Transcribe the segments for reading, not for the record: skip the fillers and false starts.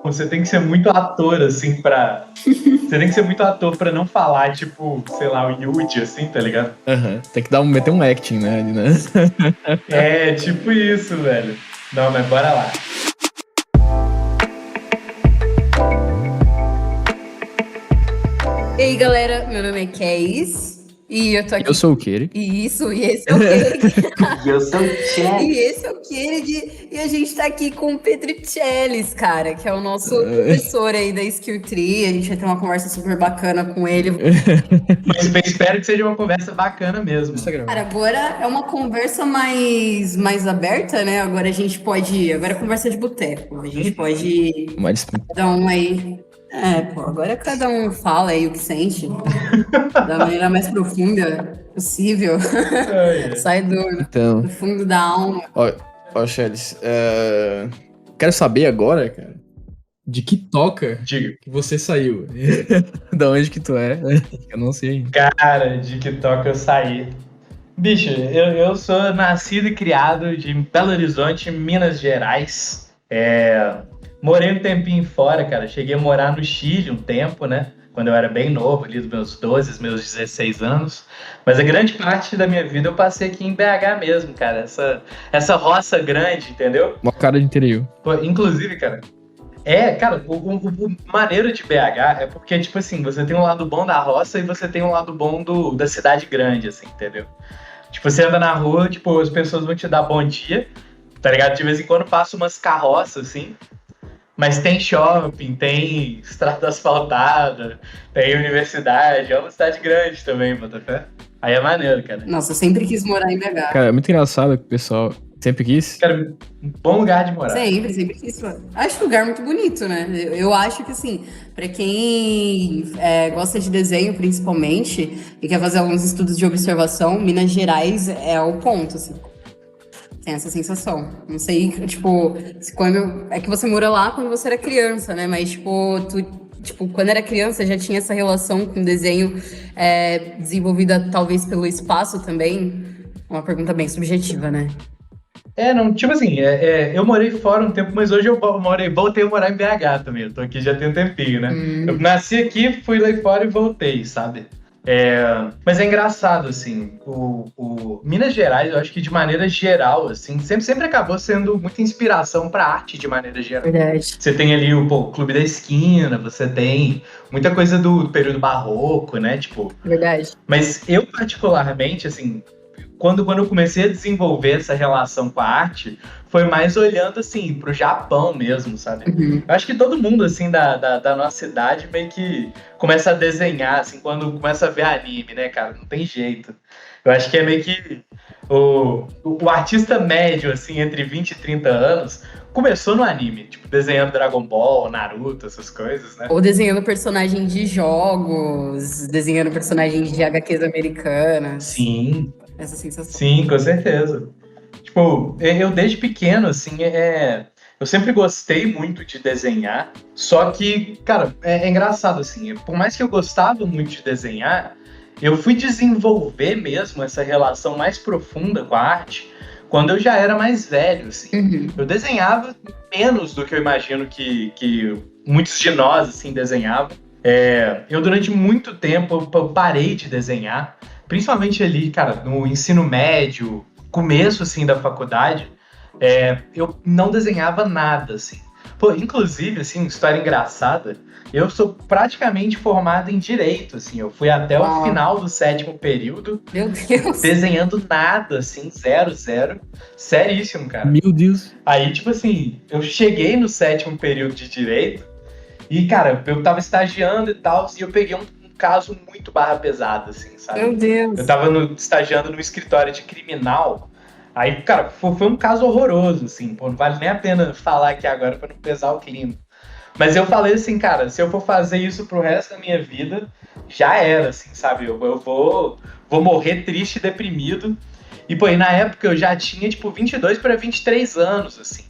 Você tem que ser muito ator, assim, pra... Você tem que ser muito ator pra não falar, tipo, sei lá, o Yuji, assim, tá ligado? Aham. Tem que meter um acting, né? Ali, né? É, tipo isso, velho. Não, mas bora lá. E aí, galera, meu nome é Keis e eu tô aqui. Eu sou o Kiri. Isso, e esse é o Kennedy. E eu sou o Chad. E esse é o Kennedy. E a gente tá aqui com o Pedro Celis, cara, que é o nosso professor aí da Skill Tree. A gente vai ter uma conversa super bacana com ele. Mas eu espero que seja uma conversa bacana mesmo. Cara, agora é uma conversa mais aberta, né? Agora a gente pode. Agora é conversa de boteco. A gente pode. Mas, Cada um aí. Agora cada um fala aí o que sente. Da maneira mais profunda possível. Sai do então, fundo da alma. ó, Chelis, quero saber agora, cara, de que toca Diga. que você saiu. Da onde que tu é? Eu não sei ainda. Cara, de que toca eu saí. Bicho, eu sou nascido e criado em Belo Horizonte, Minas Gerais. Morei um tempinho fora, cara. Cheguei a morar no Chile um tempo, né? Quando eu era bem novo, ali dos meus 12, meus 16 anos. Mas a grande parte da minha vida eu passei aqui em BH mesmo, cara. Essa roça grande, entendeu? Uma cara de interior. Pô, inclusive, cara, cara, o maneiro de BH é porque, tipo assim, você tem um lado bom da roça e você tem um lado bom da cidade grande, assim, entendeu? Tipo, você anda na rua, tipo, as pessoas vão te dar bom dia, tá ligado? De vez em quando passa umas carroças, assim, mas tem shopping, tem estrada asfaltada, tem universidade, é uma cidade grande também, Botafé. Aí é maneiro, cara. Nossa, eu sempre quis morar em BH. Cara, é muito engraçado que o pessoal sempre quis. Cara, um bom lugar de morar. Sempre quis. Acho um lugar muito bonito, né? Eu acho que, assim, pra quem gosta de desenho, principalmente, e quer fazer alguns estudos de observação, Minas Gerais é o ponto, assim. Tem essa sensação. Não sei, tipo, quando é que você mora lá quando você era criança, né? Mas, tipo, quando era criança já tinha essa relação com desenho desenvolvida talvez pelo espaço também. Uma pergunta bem subjetiva, né? Não, tipo assim, eu morei fora um tempo, mas hoje eu voltei a morar em BH também. Eu tô aqui já tem um tempinho, né? Eu nasci aqui, fui lá fora e voltei, sabe? Mas é engraçado, assim, o Minas Gerais, eu acho que de maneira geral, assim, sempre acabou sendo muita inspiração pra arte de maneira geral. Verdade. Você tem ali o Clube da Esquina, você tem muita coisa do período barroco, né? Tipo. Verdade. Mas eu, particularmente, assim, quando eu comecei a desenvolver essa relação com a arte, foi mais olhando, assim, pro Japão mesmo, sabe? Uhum. Eu acho que todo mundo, assim, da nossa idade meio que começa a desenhar, assim, quando começa a ver anime, né, cara? Não tem jeito. Eu acho que é meio que o artista médio, assim, entre 20 e 30 anos, começou no anime, tipo, desenhando Dragon Ball, Naruto, essas coisas, né? Ou desenhando personagem de jogos, desenhando personagens de HQs americanas. Sim. Essa sensação. Sim, com certeza. Tipo, eu desde pequeno, assim, eu sempre gostei muito de desenhar, só que, cara, é engraçado, assim, por mais que eu gostava muito de desenhar, eu fui desenvolver mesmo essa relação mais profunda com a arte quando eu já era mais velho, assim. Uhum. Eu desenhava menos do que eu imagino que muitos de nós, assim, desenhavam. Eu, durante muito tempo, eu parei de desenhar, principalmente ali, cara, no ensino médio, começo, assim, da faculdade, eu não desenhava nada, assim. Pô, inclusive, assim, história engraçada, eu sou praticamente formado em Direito, assim, eu fui até o final do 7º período, Meu Deus. desenhando nada, assim, zero, seríssimo, cara. Meu Deus. Aí, tipo assim, eu cheguei no 7º período de Direito e, cara, eu tava estagiando e tal, e eu peguei um caso muito barra pesada, assim, sabe? Meu Deus. Eu tava estagiando no escritório de criminal. Aí, cara, foi um caso horroroso, assim. Pô, não vale nem a pena falar aqui agora pra não pesar o clima. Mas eu falei assim, cara, se eu for fazer isso pro resto da minha vida, já era, assim, sabe? Eu vou morrer triste e deprimido. E, pô, e na época eu já tinha, tipo, 22 para 23 anos, assim.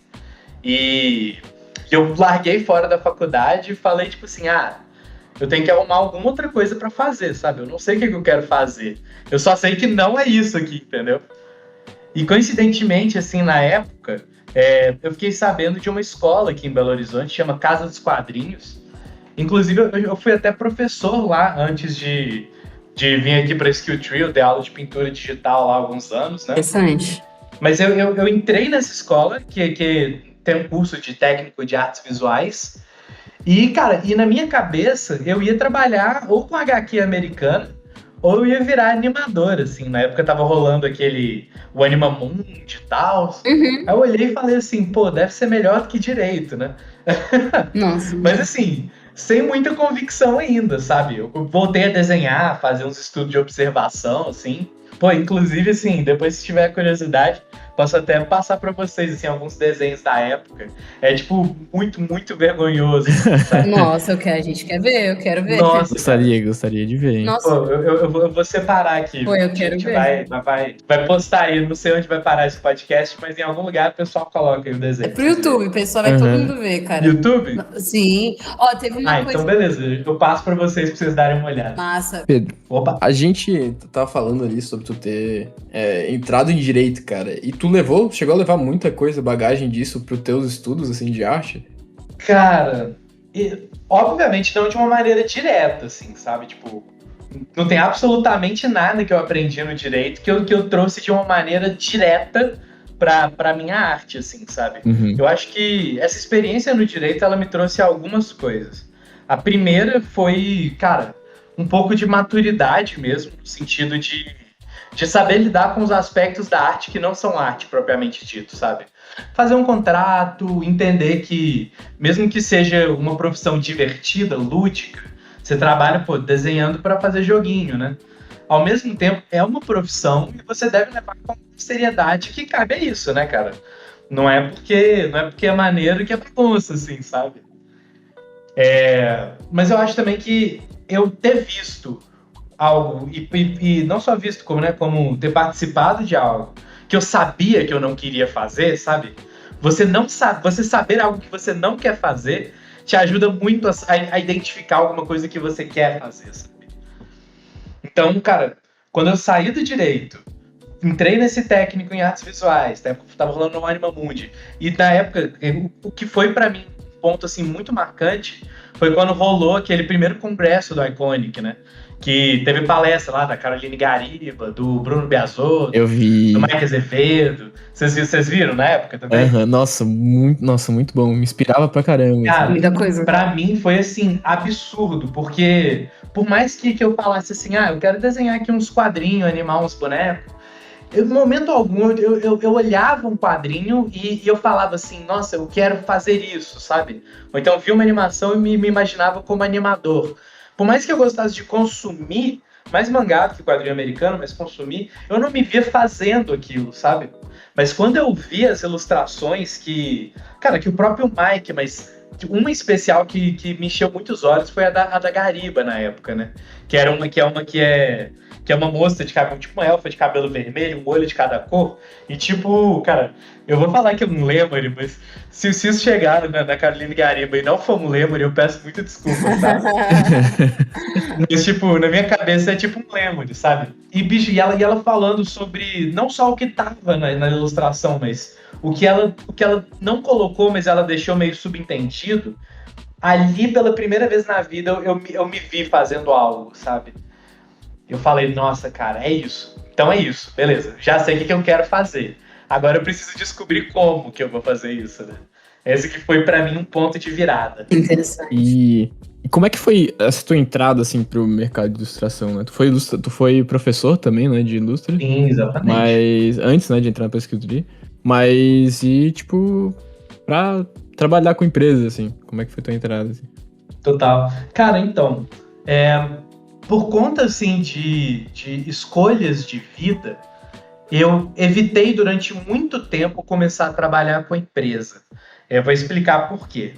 E eu larguei fora da faculdade e falei, tipo assim, eu tenho que arrumar alguma outra coisa pra fazer, sabe? Eu não sei o que eu quero fazer. Eu só sei que não é isso aqui, entendeu? E coincidentemente, assim, na época, eu fiquei sabendo de uma escola aqui em Belo Horizonte, chama Casa dos Quadrinhos. Inclusive, eu fui até professor lá antes de vir aqui para Skill Tree, eu dei aula de pintura digital lá há alguns anos, né? Interessante. Mas eu entrei nessa escola, que tem um curso de técnico de artes visuais, e, cara, na minha cabeça, eu ia trabalhar ou com HQ americana, ou eu ia virar animador, assim. Na época tava rolando o Animamundi e tal. Uhum. Aí eu olhei e falei assim, pô, deve ser melhor do que direito, né? Nossa. Mas assim, sem muita convicção ainda, sabe? Eu voltei a desenhar, fazer uns estudos de observação, assim. Pô, inclusive, assim, depois se tiver curiosidade, posso até passar pra vocês, assim, alguns desenhos da época. É, tipo, muito, muito vergonhoso, assim, sabe? Nossa, a gente quer ver, eu quero ver. Nossa, Gostaria de ver, hein? Nossa, pô, eu vou separar aqui. Pô, eu A quero gente ver. vai postar aí, não sei onde vai parar esse podcast, mas em algum lugar o pessoal coloca aí o é desenho. pro YouTube, o pessoal vai todo mundo ver, cara. YouTube? Sim. Ó, teve uma coisa Então beleza, eu passo pra vocês darem uma olhada. massa. Pedro, Opa! a gente tava falando ali sobre tu ter entrado em direito, cara. E tu chegou a levar muita coisa, bagagem disso pros teus estudos, assim, de arte? Cara, obviamente não de uma maneira direta, assim, sabe? Tipo, não tem absolutamente nada que eu aprendi no direito que eu trouxe de uma maneira direta pra minha arte, assim, sabe? Uhum. Eu acho que essa experiência no direito, ela me trouxe algumas coisas. A primeira foi, cara, um pouco de maturidade mesmo, no sentido de saber lidar com os aspectos da arte que não são arte propriamente dito, sabe? Fazer um contrato, entender que, mesmo que seja uma profissão divertida, lúdica, você trabalha, pô, desenhando para fazer joguinho, né? Ao mesmo tempo, é uma profissão e você deve levar com a seriedade que cabe a isso, né, cara? Não é porque é maneiro que é bagunça, assim, sabe? Mas eu acho também que eu ter visto algo, e não só visto, como ter participado de algo que eu sabia que eu não queria fazer, sabe? Você saber algo que você não quer fazer te ajuda muito a identificar alguma coisa que você quer fazer, sabe? Então, cara, quando eu saí do direito, entrei nesse técnico em artes visuais, na época tava rolando no Animamundi, e na época, o que foi pra mim um ponto, assim, muito marcante, foi quando rolou aquele primeiro congresso do Iconic, né? Que teve palestra lá da Caroline Gariba, do Bruno Biasotto, Eu vi. do Mike Azevedo. Vocês viram na época também? Uhum. Nossa, muito bom. Me inspirava pra caramba. Cara, Muita coisa. pra mim foi, assim, absurdo, porque por mais que eu falasse assim, eu quero desenhar aqui uns quadrinhos, animar uns bonecos, em momento algum eu olhava um quadrinho e eu falava assim, nossa, eu quero fazer isso, sabe? Ou então eu vi uma animação e me imaginava como animador. Por mais que eu gostasse de consumir, mais mangá do que quadrinho americano, mas consumir, eu não me via fazendo aquilo, sabe? Mas quando eu vi as ilustrações que o próprio Mike, mas uma especial que me encheu muitos olhos foi a da Gariba na época, né? Que é uma moça de cabelo, tipo uma elfa de cabelo vermelho, um olho de cada cor. E tipo, cara, eu vou falar que é um lemure, mas se isso chegar na Caroline Gariba e não for um lemure, eu peço muita desculpa, sabe? Mas, tipo, na minha cabeça é tipo um lemure, sabe? E, bicho, e ela falando sobre não só o que tava na ilustração, mas o que ela não colocou, mas ela deixou meio subentendido. Ali, pela primeira vez na vida, eu me vi fazendo algo, sabe? Eu falei, nossa, cara, é isso. Então é isso, beleza. Já sei o que eu quero fazer. Agora eu preciso descobrir como que eu vou fazer isso, né? Esse que foi pra mim um ponto de virada. Interessante. E como é que foi essa tua entrada, assim, pro mercado de ilustração, né? Tu foi professor também, né, de ilustra? Sim, exatamente. Mas, antes, né, de entrar na escritoria. Mas, tipo, pra trabalhar com empresas, assim, como é que foi tua entrada, assim? Total. Cara, então, por conta, assim, de escolhas de vida, eu evitei durante muito tempo começar a trabalhar com a empresa. Eu vou explicar por quê.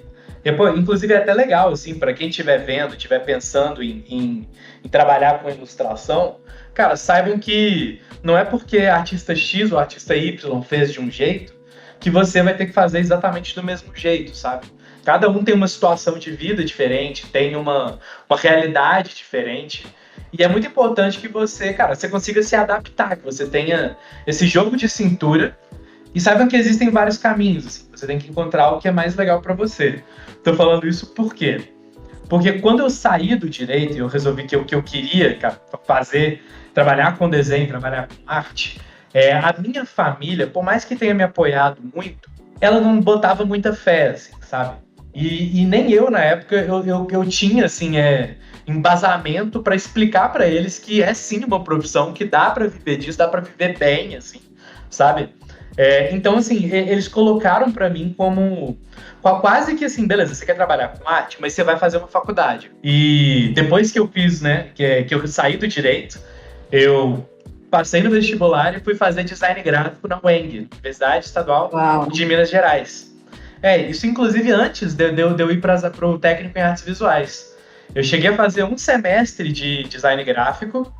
Inclusive é até legal, assim, para quem estiver vendo, estiver pensando em trabalhar com ilustração, cara, saibam que não é porque artista X ou artista Y fez de um jeito que você vai ter que fazer exatamente do mesmo jeito, sabe? Cada um tem uma situação de vida diferente, tem uma realidade diferente. E é muito importante que você, cara, você consiga se adaptar, que você tenha esse jogo de cintura e saiba que existem vários caminhos, assim. Você tem que encontrar o que é mais legal pra você. Tô falando isso por quê? Porque quando eu saí do direito e eu resolvi que o que eu queria, cara, fazer, trabalhar com desenho, trabalhar com arte, a minha família, por mais que tenha me apoiado muito, ela não botava muita fé, assim, sabe? E nem eu, na época, eu tinha, assim, embasamento para explicar para eles que é sim uma profissão, que dá para viver disso, dá para viver bem, assim, sabe? Então, assim, eles colocaram para mim como quase que assim, beleza, você quer trabalhar com arte, mas você vai fazer uma faculdade. E depois que eu fiz, né, que eu saí do direito, eu passei no vestibular e fui fazer design gráfico na UENG, Universidade Estadual Uau. de Minas Gerais. Isso inclusive antes de eu ir para o técnico em artes visuais. Eu cheguei a fazer um semestre de design gráfico,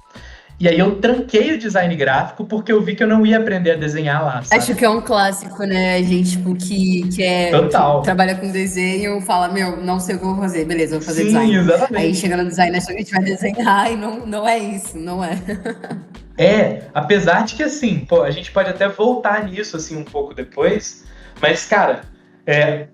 e aí eu tranquei o design gráfico porque eu vi que eu não ia aprender a desenhar lá, sabe? Acho que é um clássico, né? A gente, tipo, que Total. trabalha com desenho, fala, não sei o que eu vou fazer, beleza, eu vou fazer Sim, design. exatamente. Aí chega no design, acha que a gente vai desenhar e não é isso, não é. Apesar de que, assim, pô, a gente pode até voltar nisso, assim, um pouco depois, mas, cara,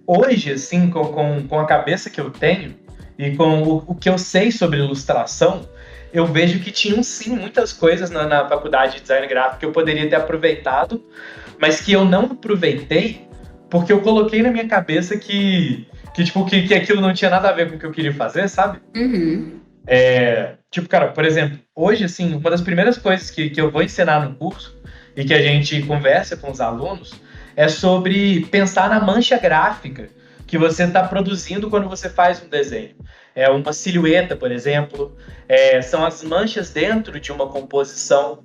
hoje, assim, com a cabeça que eu tenho e com o que eu sei sobre ilustração, eu vejo que tinham, sim, muitas coisas na faculdade de design gráfico que eu poderia ter aproveitado, mas que eu não aproveitei porque eu coloquei na minha cabeça que aquilo não tinha nada a ver com o que eu queria fazer, sabe? Uhum. Tipo, cara, por exemplo, hoje, assim, uma das primeiras coisas que eu vou ensinar no curso e que a gente conversa com os alunos é sobre pensar na mancha gráfica que você está produzindo quando você faz um desenho. Uma silhueta, por exemplo, são as manchas dentro de uma composição.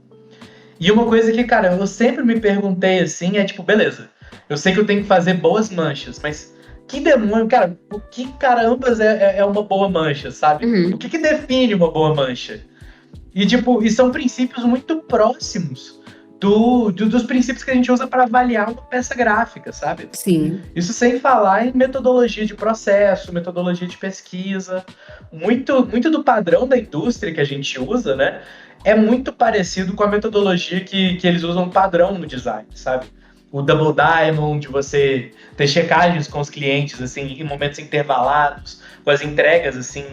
E uma coisa que, cara, eu sempre me perguntei assim, tipo, beleza, eu sei que eu tenho que fazer boas manchas, mas que demônio, cara, o que carambas é uma boa mancha, sabe? Uhum. O que define uma boa mancha? E são princípios muito próximos dos princípios que a gente usa para avaliar uma peça gráfica, sabe? Sim. Isso sem falar em metodologia de processo, metodologia de pesquisa. Muito do padrão da indústria que a gente usa, né? É muito parecido com a metodologia que eles usam padrão no design, sabe? O Double Diamond, de você ter checagens com os clientes, assim, em momentos intervalados, com as entregas, assim,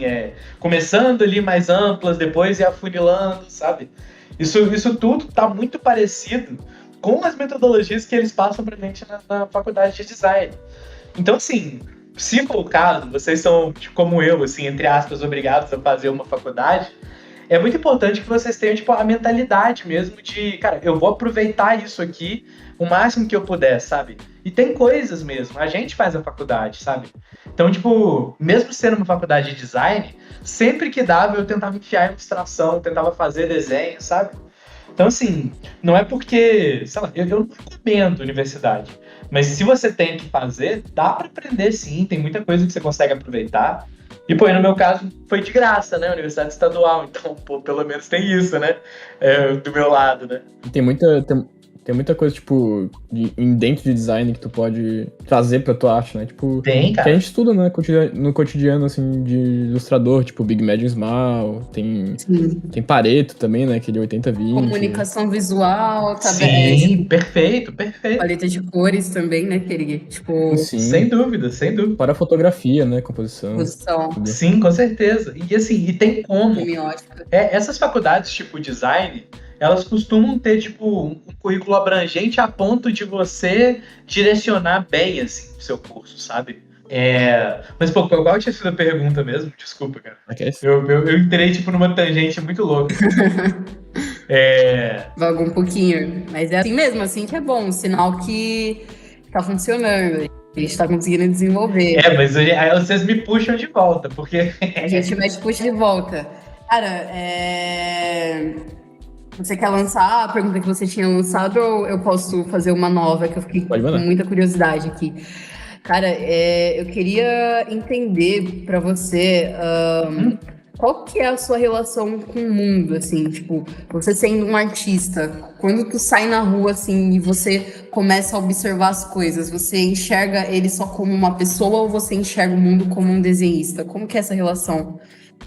começando ali mais amplas, depois e afunilando, sabe? Isso tudo tá muito parecido com as metodologias que eles passam pra gente na faculdade de design. Então, assim, se for o caso, vocês são, como eu, assim, entre aspas, obrigados a fazer uma faculdade, é muito importante que vocês tenham, tipo, a mentalidade mesmo de, cara, eu vou aproveitar isso aqui o máximo que eu puder, sabe? E tem coisas mesmo, a gente faz a faculdade, sabe? Então, tipo, mesmo sendo uma faculdade de design, sempre que dava eu tentava enfiar ilustração, tentava fazer desenho, sabe? Então, assim, não é porque, sei lá, eu não recomendo universidade, mas se você tem que fazer, dá pra aprender sim, tem muita coisa que você consegue aproveitar. E, pô, no meu caso, foi de graça, né? Universidade estadual, então, pô, pelo menos tem isso, né? Do meu lado, né? Tem muita coisa, tipo, dentro de design que tu pode trazer pra tua arte, né? Tipo, Tem, cara. que a gente estuda, né? No cotidiano, assim, de ilustrador, tipo, Big Magic Smile, tem Pareto também, né? Aquele 80-20. Comunicação visual, tá Sim, perfeito. paleta de cores também, né? Que ele, tipo, Sim. Sem dúvida. Para fotografia, né? Composição. posição Sim, com certeza. E assim, e tem como. semiótica. Essas faculdades, tipo design, elas costumam ter, tipo, um currículo abrangente a ponto de você direcionar bem, assim, o seu curso, sabe? Mas, pô, qual tinha sido a pergunta mesmo? Desculpa, cara. Okay. Eu entrei, tipo, numa tangente muito louca. Vaga um pouquinho. Mas é assim mesmo, assim que é bom. Um sinal que tá funcionando. A gente tá conseguindo desenvolver. Mas aí vocês me puxam de volta, porque... A gente vai te puxar de volta. Cara, você quer lançar a pergunta que você tinha lançado ou eu posso fazer uma nova que eu fiquei com muita curiosidade aqui? Cara, eu queria entender pra você qual que é a sua relação com o mundo, assim, tipo, você sendo um artista, quando tu sai na rua, assim, e você começa a observar as coisas, você enxerga ele só como uma pessoa ou você enxerga o mundo como um desenhista? Como que é essa relação?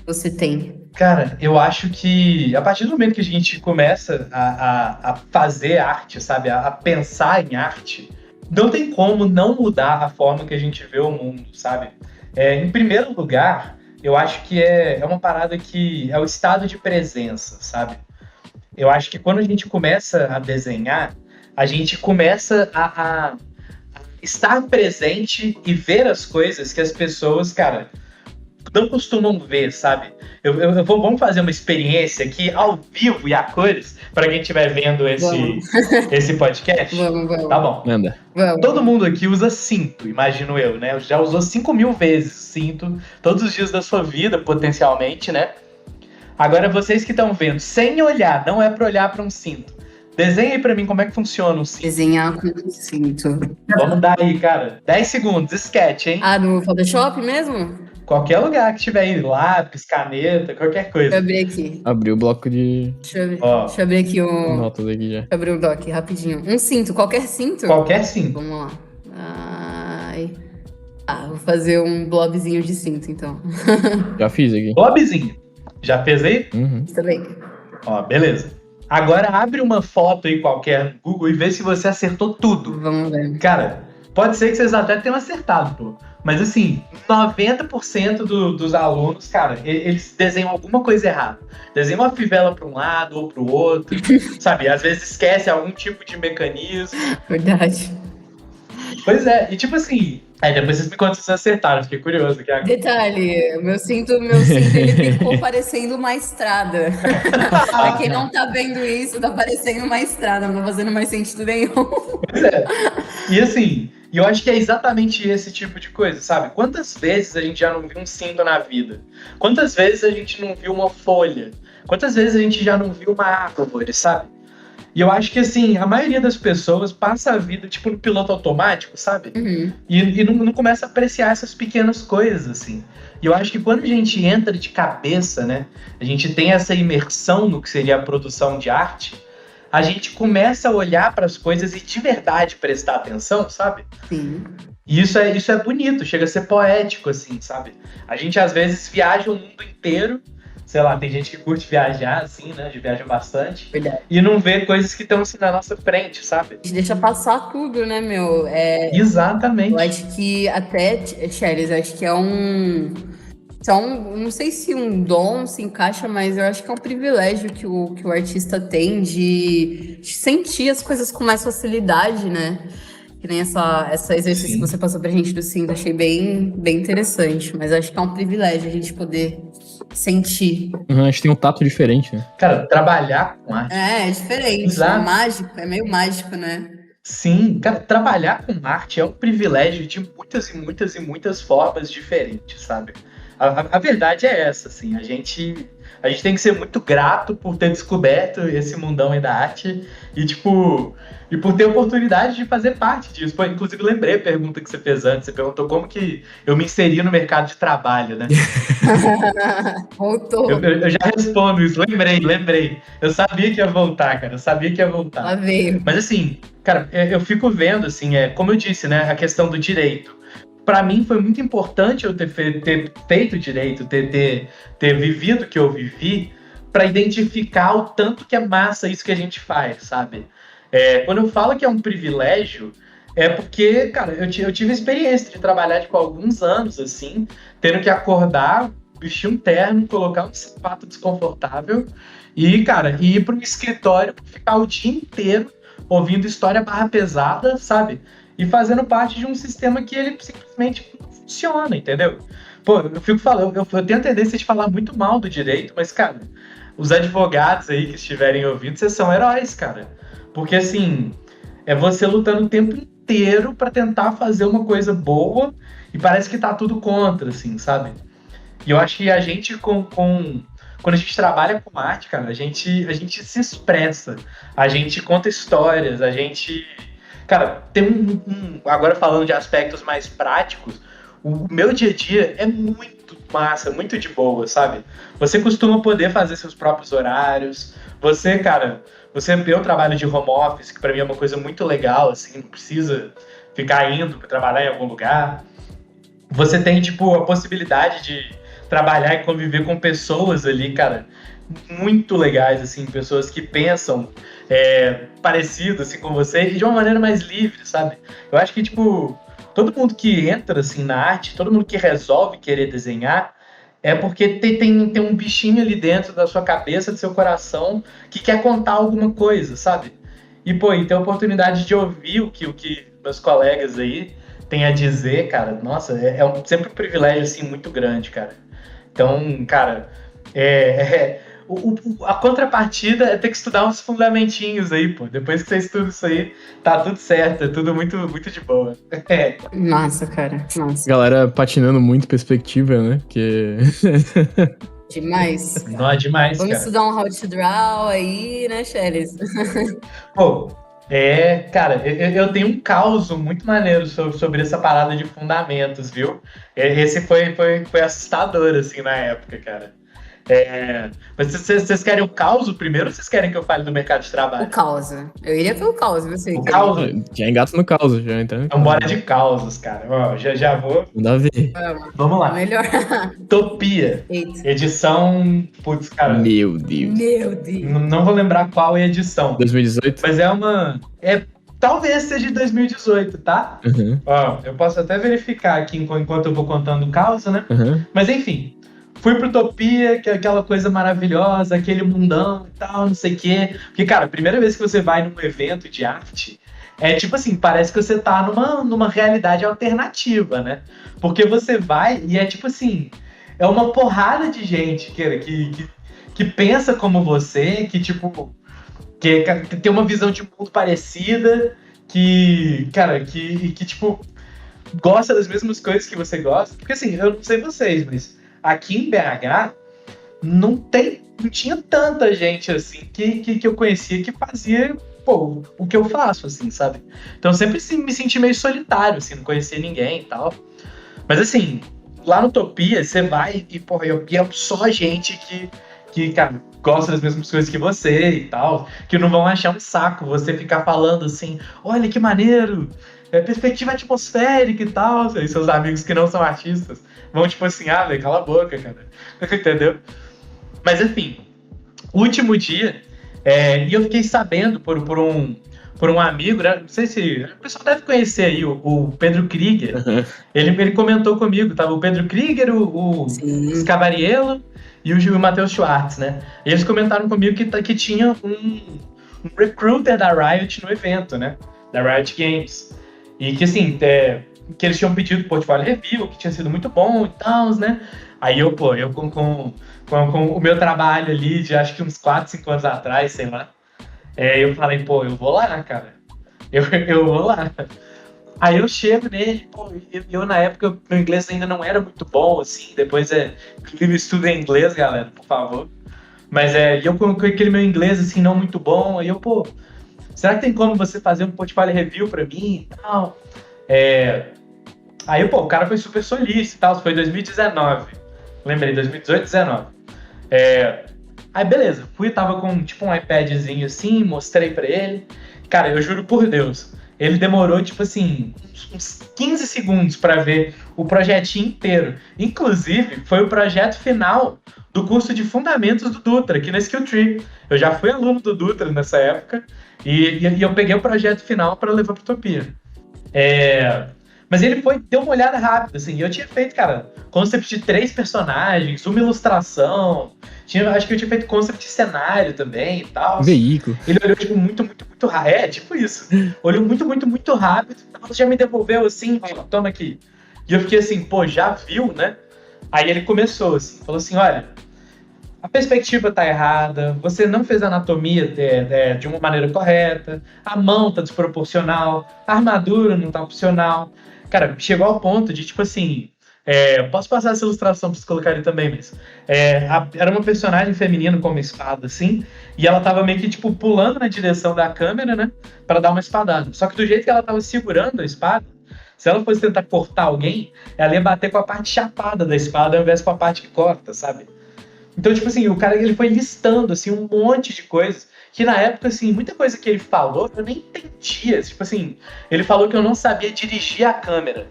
você tem? Cara, eu acho que a partir do momento que a gente começa a fazer arte, sabe? A pensar em arte, não tem como não mudar a forma que a gente vê o mundo, sabe? Em primeiro lugar, eu acho que é uma parada que é o estado de presença, sabe? Eu acho que quando a gente começa a desenhar, a gente começa a estar presente e ver as coisas que as pessoas, cara, não costumam ver, sabe? Vamos fazer uma experiência aqui ao vivo e a cores para quem estiver vendo esse podcast? Vamos. Tá bom. Manda. Vamos. Todo mundo aqui usa cinto, imagino eu, né? Já usou 5.000 vezes cinto todos os dias da sua vida, potencialmente, né? Agora, vocês que estão vendo, sem olhar, não é para olhar para um cinto. Desenha aí pra mim como é que funciona o cinto. Desenhar com cinto. Vamos dar aí, cara. 10 segundos, sketch, hein? Ah, no Photoshop mesmo? Qualquer lugar que tiver aí, lápis, caneta, qualquer Deixa eu coisa. abrir aqui. Abri o bloco de Deixa eu abrir aqui um... notas aqui já. Deixa eu abrir um doc rapidinho. Um cinto, qualquer cinto? Qualquer cinto. Vamos lá. Vou fazer um blobzinho de cinto, então. Já fiz aqui. Blobzinho. Já fez aí? Uhum. Também. Ó, beleza. Agora abre uma foto aí qualquer no Google e vê se você acertou tudo. Vamos ver. Cara, pode ser que vocês até tenham acertado, pô. Mas assim, 90% dos alunos, cara, eles desenham alguma coisa errada. Desenham uma fivela para um lado ou para o outro, sabe? Às vezes esquece algum tipo de mecanismo. Verdade. Pois é, e tipo assim, aí depois vocês me contam se vocês acertaram, fiquei curioso aqui agora. Detalhe, meu cinto ele ficou parecendo uma estrada. Pra quem não tá vendo isso, tá parecendo uma estrada, não tá fazendo mais sentido nenhum. Pois é. E assim, eu acho que é exatamente esse tipo de coisa, sabe? Quantas vezes a gente já não viu um cinto na vida? Quantas vezes a gente não viu uma folha? Quantas vezes a gente já não viu uma árvore, sabe? E eu acho que, assim, a maioria das pessoas passa a vida, tipo, no piloto automático, sabe? Uhum. E não começa a apreciar essas pequenas coisas, assim. E eu acho que quando a gente entra de cabeça, né? A gente tem essa imersão no que seria a produção de arte, a gente começa a olhar para as coisas e de verdade prestar atenção, sabe? Sim. E isso é bonito, chega a ser poético, assim, sabe? A gente, às vezes, viaja o mundo inteiro. Sei lá, tem gente que curte viajar, assim, né? De viaja bastante. Verdade. E não vê coisas que estão assim na nossa frente, sabe? A gente deixa passar tudo, né, meu? Exatamente. Eu acho que até, Charles, eu acho que não sei se um dom se encaixa, mas eu acho que é um privilégio que o artista tem de sentir as coisas com mais facilidade, né? Que nem essa exercício Sim. que você passou pra gente do cinto, achei bem interessante. Mas acho que é um privilégio a gente poder sentir. Uhum, a gente tem um tato diferente, né? Cara, trabalhar com arte. É diferente. Exato. É mágico, é meio mágico, né? Sim, cara, trabalhar com arte é um privilégio de muitas e muitas e muitas formas diferentes, sabe? A verdade é essa, assim, a gente tem que ser muito grato por ter descoberto esse mundão aí da arte e por ter a oportunidade de fazer parte disso. Pô, inclusive, lembrei a pergunta que você fez antes. Você perguntou como que eu me inseri no mercado de trabalho, né? Voltou. Eu já respondo isso. Lembrei. Eu sabia que ia voltar, cara. Eu sabia que ia voltar. Lá veio. Mas assim, cara, eu fico vendo, assim, como eu disse, né? A questão do direito. Pra mim foi muito importante eu ter feito direito, ter vivido o que eu vivi, pra identificar o tanto que é massa isso que a gente faz, sabe? Quando eu falo que é um privilégio, é porque, cara, eu tive a experiência de trabalhar tipo, há alguns anos, assim, tendo que acordar, vestir um terno, colocar um sapato desconfortável e, cara, ir para um escritório, ficar o dia inteiro ouvindo história barra pesada, sabe? E fazendo parte de um sistema que ele simplesmente não funciona, entendeu? Pô, eu fico falando, eu tenho a tendência de falar muito mal do direito, mas, cara, os advogados aí que estiverem ouvindo, vocês são heróis, cara. Porque, assim, é você lutando o tempo inteiro pra tentar fazer uma coisa boa e parece que tá tudo contra, assim, sabe? E eu acho que a gente, quando a gente trabalha com arte, cara, a gente se expressa, a gente conta histórias, a gente... Cara, tem agora falando de aspectos mais práticos, o meu dia a dia é muito massa, muito de boa, sabe? Você costuma poder fazer seus próprios horários, eu trabalho de home office, que pra mim é uma coisa muito legal, assim, não precisa ficar indo pra trabalhar em algum lugar. Você tem, tipo, a possibilidade trabalhar e conviver com pessoas ali, cara, muito legais, assim, pessoas que pensam parecido, assim, com você e de uma maneira mais livre, sabe? Eu acho que, tipo, todo mundo que entra, assim, na arte, todo mundo que resolve querer desenhar, é porque tem um bichinho ali dentro da sua cabeça, do seu coração, que quer contar alguma coisa, sabe? E, pô, e ter a oportunidade de ouvir o que meus colegas aí têm a dizer, cara, nossa, sempre um privilégio, assim, muito grande, cara. Então, cara, a contrapartida é ter que estudar uns fundamentinhos aí, pô. Depois que você estuda isso aí, tá tudo certo, é tudo muito, muito de boa. Massa, cara. Massa. Galera patinando muito perspectiva, né? Porque... Demais. Não é demais, Vamos cara. estudar um How to Draw aí, né, Chelis? Pô, cara, eu tenho um caos muito maneiro sobre essa parada de fundamentos, viu? Esse foi assustador, assim, na época, cara. Mas vocês querem o caos primeiro ou vocês querem que eu fale do mercado de O trabalho? caos. Eu iria pelo caos, você. O caos? Já engata no caos, já, então. Então bora de causos, cara. Ó, já vou. Manda ver. Vamos lá. Melhor. Utopia. Eita. Edição. Putz, cara. Meu Deus. Meu Deus. Não vou lembrar qual é a edição. 2018? Mas talvez seja de 2018, tá? Uhum. Ó, eu posso até verificar aqui enquanto eu vou contando o caos, né? Uhum. Mas enfim. Fui pro Utopia, que é aquela coisa maravilhosa, aquele mundão e tal, não sei o quê. Porque, cara, a primeira vez que você vai num evento de arte, tipo assim, parece que você tá numa realidade alternativa, né? Porque você vai e tipo assim, é uma porrada de gente, cara, que pensa como você, que, tipo, que tem uma visão de mundo parecida, que, cara, que tipo, gosta das mesmas coisas que você gosta. Porque, assim, eu não sei vocês, mas aqui em BH não tinha tanta gente assim que eu conhecia que fazia, pô, o que eu faço, assim, sabe? Então eu sempre me senti meio solitário, assim, não conhecia ninguém e tal. Mas assim, lá no Utopia, você vai e, porra, é só gente que, cara, gosta das mesmas coisas que você e tal, que não vão achar um saco você ficar falando assim, olha que maneiro, perspectiva atmosférica e tal, e seus amigos que não são artistas vão tipo assim, velho, cala a boca, cara. Entendeu? Mas enfim, último dia, e eu fiquei sabendo por um amigo, né? Não sei se o pessoal deve conhecer aí, o Pedro Krieger. Uhum. Ele comentou comigo, tava o Pedro Krieger, o Scavariello e o Matheus Schwartz, né? E eles comentaram comigo que tinha um recruiter da Riot no evento, né? Da Riot Games. E que assim, que eles tinham pedido portfólio review, que tinha sido muito bom e tal, né? Aí eu com o meu trabalho ali de acho que uns 4, 5 anos atrás, sei lá, eu falei, pô, eu vou lá, cara. Eu vou lá. Aí eu chego nele, pô, eu na época, meu inglês ainda não era muito bom, assim, depois inclusive estudo em inglês, galera, por favor. Mas eu com aquele meu inglês, assim, não muito bom, aí eu, pô, será que tem como você fazer um portfólio review pra mim e tal? Aí, pô, o cara foi super solícito e tal, foi 2019. Lembrei, 2018, 2019. Aí, beleza, tava com tipo um iPadzinho assim, mostrei pra ele. Cara, eu juro por Deus, ele demorou, tipo assim, uns 15 segundos pra ver o projetinho inteiro. Inclusive, foi o projeto final do curso de Fundamentos do Dutra, aqui na Skilltree. Eu já fui aluno do Dutra nessa época, e eu peguei o projeto final pra levar pra Utopia. Mas ele deu uma olhada rápida, assim, e eu tinha feito, cara, concept de 3 personagens, uma ilustração, acho que eu tinha feito concept de cenário também e tal. Veículo. Ele olhou, tipo, muito, muito, muito rápido, tipo isso, olhou muito, muito, muito rápido, já me devolveu, assim, ó, toma aqui. E eu fiquei assim, pô, já viu, né? Aí ele começou, assim, falou assim, olha, a perspectiva tá errada, você não fez a anatomia de uma maneira correta, a mão tá desproporcional, a armadura não tá opcional. Cara, chegou ao ponto de, tipo assim, posso passar essa ilustração pra vocês colocarem também, mas era uma personagem feminina com uma espada, assim, e ela tava meio que, tipo, pulando na direção da câmera, né, pra dar uma espadada. Só que do jeito que ela tava segurando a espada, se ela fosse tentar cortar alguém, ela ia bater com a parte chapada da espada ao invés com a parte que corta, sabe? Então, tipo assim, o cara ele foi listando, assim, um monte de coisas que na época, assim, muita coisa que ele falou eu nem entendia. Tipo assim, ele falou que eu não sabia dirigir a câmera.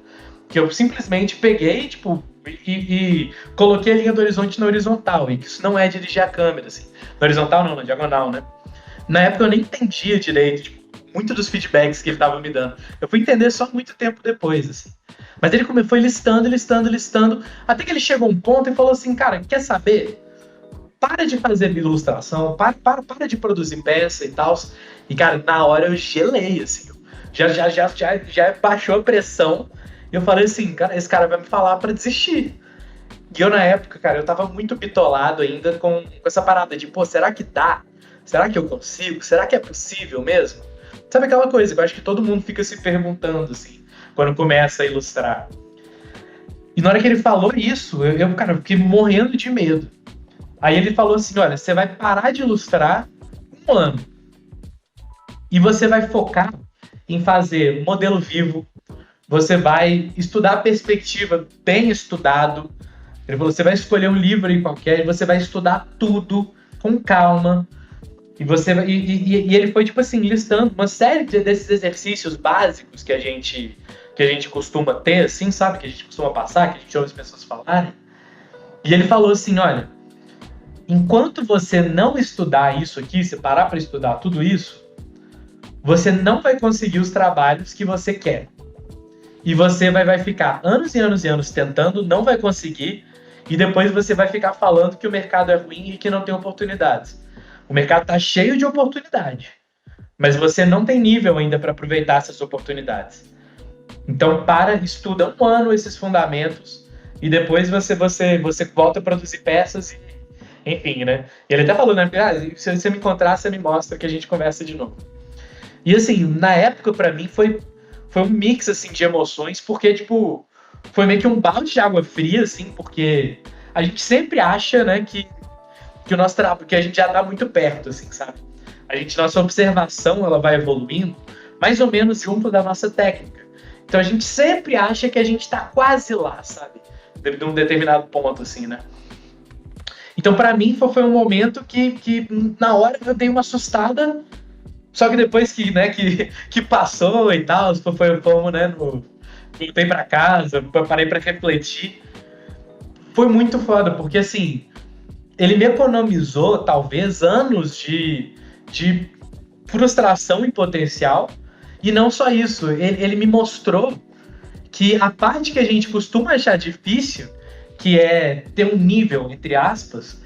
Que eu simplesmente peguei, tipo, e coloquei a linha do horizonte na horizontal, e que isso não é dirigir a câmera, assim. Na horizontal não, na diagonal, né? Na época eu nem entendia direito, tipo, muito dos feedbacks que ele tava me dando. Eu fui entender só muito tempo depois, assim. Mas ele foi listando, até que ele chegou a um ponto e falou assim, cara, quer saber? Para de fazer ilustração, para de produzir peça e tal. E, cara, na hora eu gelei, assim. Já baixou a pressão. E eu falei assim, cara, esse cara vai me falar pra desistir. E eu, na época, cara, eu tava muito bitolado ainda com essa parada de, pô, será que dá? Será que eu consigo? Será que é possível mesmo? Sabe aquela coisa que eu acho que todo mundo fica se perguntando, assim, quando começa a ilustrar. E na hora que ele falou isso, cara, eu fiquei morrendo de medo. Aí ele falou assim, olha, você vai parar de ilustrar 1 ano. E você vai focar em fazer modelo vivo. Você vai estudar perspectiva bem estudado. Ele falou, você vai escolher um livro aí qualquer e você vai estudar tudo com calma. E ele foi, tipo assim, listando uma série desses exercícios básicos que a gente costuma ter, assim, sabe? Que a gente costuma passar, que a gente ouve as pessoas falarem. E ele falou assim, olha, enquanto você não estudar isso aqui, se parar para estudar tudo isso, você não vai conseguir os trabalhos que você quer. E você vai ficar anos e anos e anos tentando, não vai conseguir, e depois você vai ficar falando que o mercado é ruim e que não tem oportunidades. O mercado está cheio de oportunidade, mas você não tem nível ainda para aproveitar essas oportunidades. Então, estuda 1 ano esses fundamentos, e depois você volta a produzir peças e enfim, né? E ele até falou, né? Se você me encontrar, você me mostra que a gente conversa de novo. E assim, na época, pra mim, foi um mix, assim, de emoções, porque, tipo, foi meio que um balde de água fria, assim, porque a gente sempre acha, né, que o nosso trabalho, que a gente já tá muito perto, assim, sabe? Nossa observação, ela vai evoluindo, mais ou menos junto da nossa técnica. Então a gente sempre acha que a gente tá quase lá, sabe? De um determinado ponto, assim, né? Então, pra mim, foi um momento que na hora eu dei uma assustada, só que depois que passou e tal, fomos, né, voltei pra casa, parei pra refletir, foi muito foda, porque, assim, ele me economizou, talvez, anos de frustração e potencial, e não só isso, ele me mostrou que a parte que a gente costuma achar difícil, que é ter um nível, entre aspas,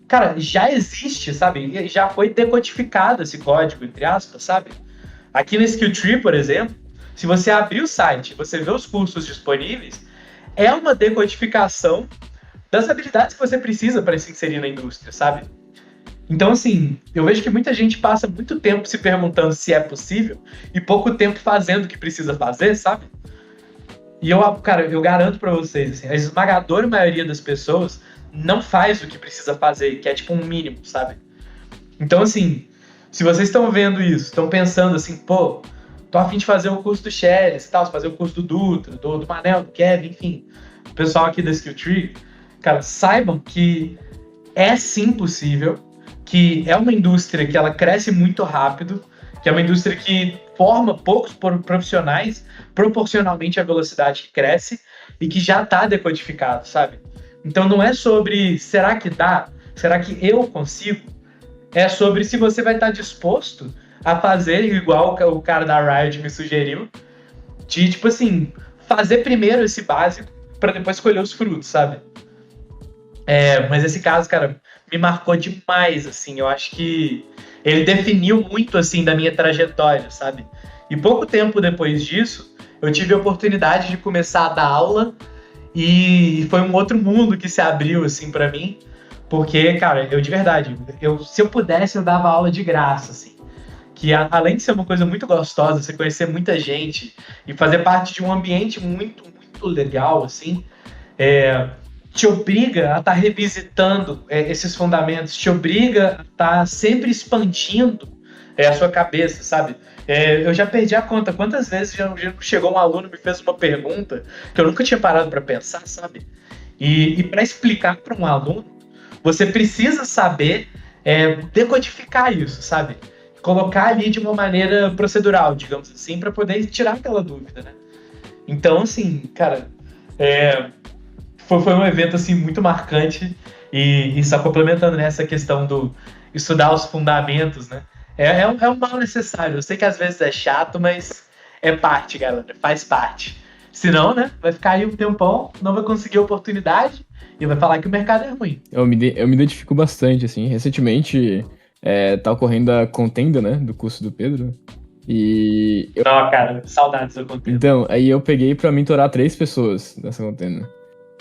cara, já existe, sabe? Já foi decodificado esse código, entre aspas, sabe? Aqui no Skilltree, por exemplo, se você abrir o site, você vê os cursos disponíveis, é uma decodificação das habilidades que você precisa para se inserir na indústria, sabe? Então, assim, eu vejo que muita gente passa muito tempo se perguntando se é possível e pouco tempo fazendo o que precisa fazer, sabe? E eu garanto pra vocês, assim, a esmagadora maioria das pessoas não faz o que precisa fazer, que é tipo um mínimo, sabe? Então, assim, se vocês estão vendo isso, estão pensando assim, pô, tô a fim de fazer o curso do Cheles, tal, fazer o curso do Dutra, do Manel, do Kevin, enfim, o pessoal aqui da Skilltree, cara, saibam que é sim possível, que é uma indústria que ela cresce muito rápido, que é uma indústria que forma poucos profissionais proporcionalmente à velocidade que cresce e que já está decodificado, sabe? Então não é sobre será que dá? Será que eu consigo? É sobre se você vai estar disposto a fazer igual o cara da Riot me sugeriu, de, tipo assim, fazer primeiro esse básico para depois colher os frutos, sabe? Mas esse caso, cara, me marcou demais, assim, eu acho que ele definiu muito, assim, da minha trajetória, sabe? E pouco tempo depois disso, eu tive a oportunidade de começar a dar aula e foi um outro mundo que se abriu, assim, pra mim, porque, cara, eu de verdade, se eu pudesse, eu dava aula de graça, assim, que além de ser uma coisa muito gostosa, você conhecer muita gente e fazer parte de um ambiente muito, muito legal, assim, te obriga a estar revisitando esses fundamentos, te obriga a estar sempre expandindo a sua cabeça, sabe? Eu já perdi a conta. Quantas vezes já chegou um aluno e me fez uma pergunta que eu nunca tinha parado para pensar, sabe? E para explicar para um aluno, você precisa saber decodificar isso, sabe? Colocar ali de uma maneira procedural, digamos assim, para poder tirar aquela dúvida, né? Então, assim, cara, foi um evento, assim, muito marcante. E só complementando nessa questão do estudar os fundamentos, né? É um mal necessário. Eu sei que às vezes é chato, mas é parte, galera. Faz parte. Senão, né? Vai ficar aí um tempão, não vai conseguir oportunidade e vai falar que o mercado é ruim. Eu me identifico bastante, assim. Recentemente, tá ocorrendo a contenda, né? Do curso do Pedro. E Não, cara, saudades do conteúdo. Então, aí eu peguei pra mentorar 3 pessoas nessa contenda.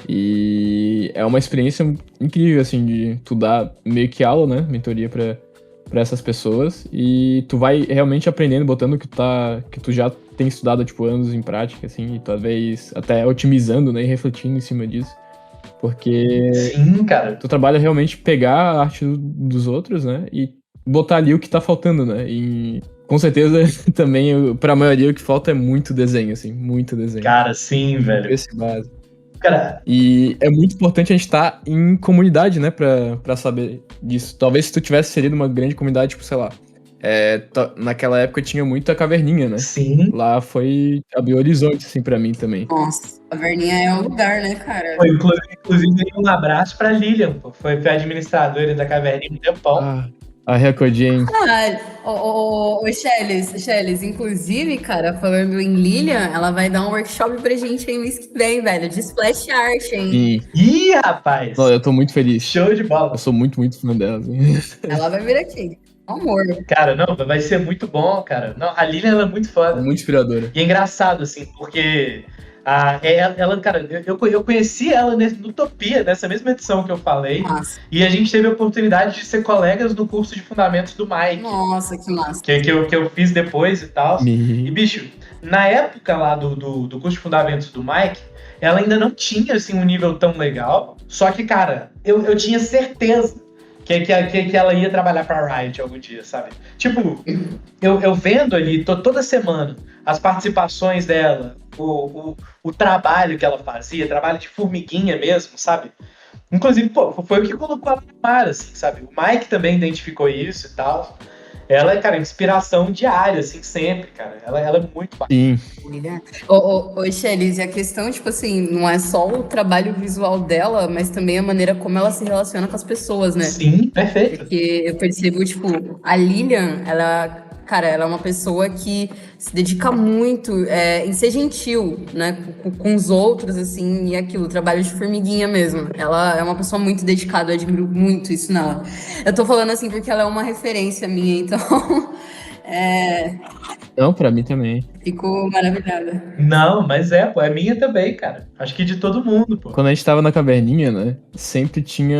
E é uma experiência incrível, assim, de tu dar meio que aula, né? Mentoria pra essas pessoas. E tu vai realmente aprendendo, botando que tu já tem estudado, tipo, anos em prática, assim. E talvez até otimizando, né? E refletindo em cima disso. Porque Sim, cara. tu trabalha realmente pegar a arte dos outros, né? E botar ali o que tá faltando, né? E com certeza também, pra maioria, o que falta é muito desenho, assim. Muito desenho. Cara, sim, velho. Esse base. Cara, E é muito importante a gente estar em comunidade, né, pra saber disso. Talvez se tu tivesse inserido uma grande comunidade, tipo, sei lá, naquela época tinha muito a Caverninha, né? sim. Lá abriu horizonte, assim, pra mim também. Nossa, a Caverninha é o lugar, né, cara? Foi, inclusive, um abraço pra Lilian, pô. Foi administradora da Caverninha um tempão. A Recordinha. Ô, Shellis, inclusive, cara, falando em Lilian, ela vai dar um workshop pra gente aí mês que vem, velho, de splash art, hein? E Ih, rapaz! eu tô muito feliz. Show de bola. Eu sou muito, muito fã dela. Assim. Ela vai vir aqui. Amor. Cara, não, vai ser muito bom, cara. Não, a Lilian, ela é muito foda. Muito inspiradora. E é engraçado, assim, porque ela, cara, eu conheci ela no Utopia, nessa mesma edição que eu falei. Massa. E a gente teve a oportunidade de ser colegas no curso de fundamentos do Mike. Nossa, que massa. Que eu fiz depois e tal. E, bicho, na época lá do curso de fundamentos do Mike, ela ainda não tinha, assim, um nível tão legal. Só que, cara, eu tinha certeza que ela ia trabalhar pra Riot algum dia, sabe? Tipo, eu vendo ali toda semana as participações dela, o trabalho que ela fazia, trabalho de formiguinha mesmo, sabe? Inclusive, pô, foi o que colocou ela no mar, assim, sabe? O Mike também identificou isso e tal. Ela é, cara, inspiração diária, assim, sempre, cara. Ela é muito bacana. Sim. Ô, Shelly, e a questão, tipo assim, não é só o trabalho visual dela, mas também a maneira como ela se relaciona com as pessoas, né? Sim, perfeito. Porque eu percebo, tipo, a Lilian, ela é uma pessoa que se dedica muito em ser gentil, né, com os outros, assim, e aquilo, trabalho de formiguinha mesmo. Ela é uma pessoa muito dedicada, eu admiro muito isso nela. Eu tô falando assim porque ela é uma referência minha, então... Não, pra mim também. Fico maravilhada. Não, mas pô, é minha também, cara. Acho que de todo mundo, pô. Quando a gente tava na caverninha, né, sempre tinha...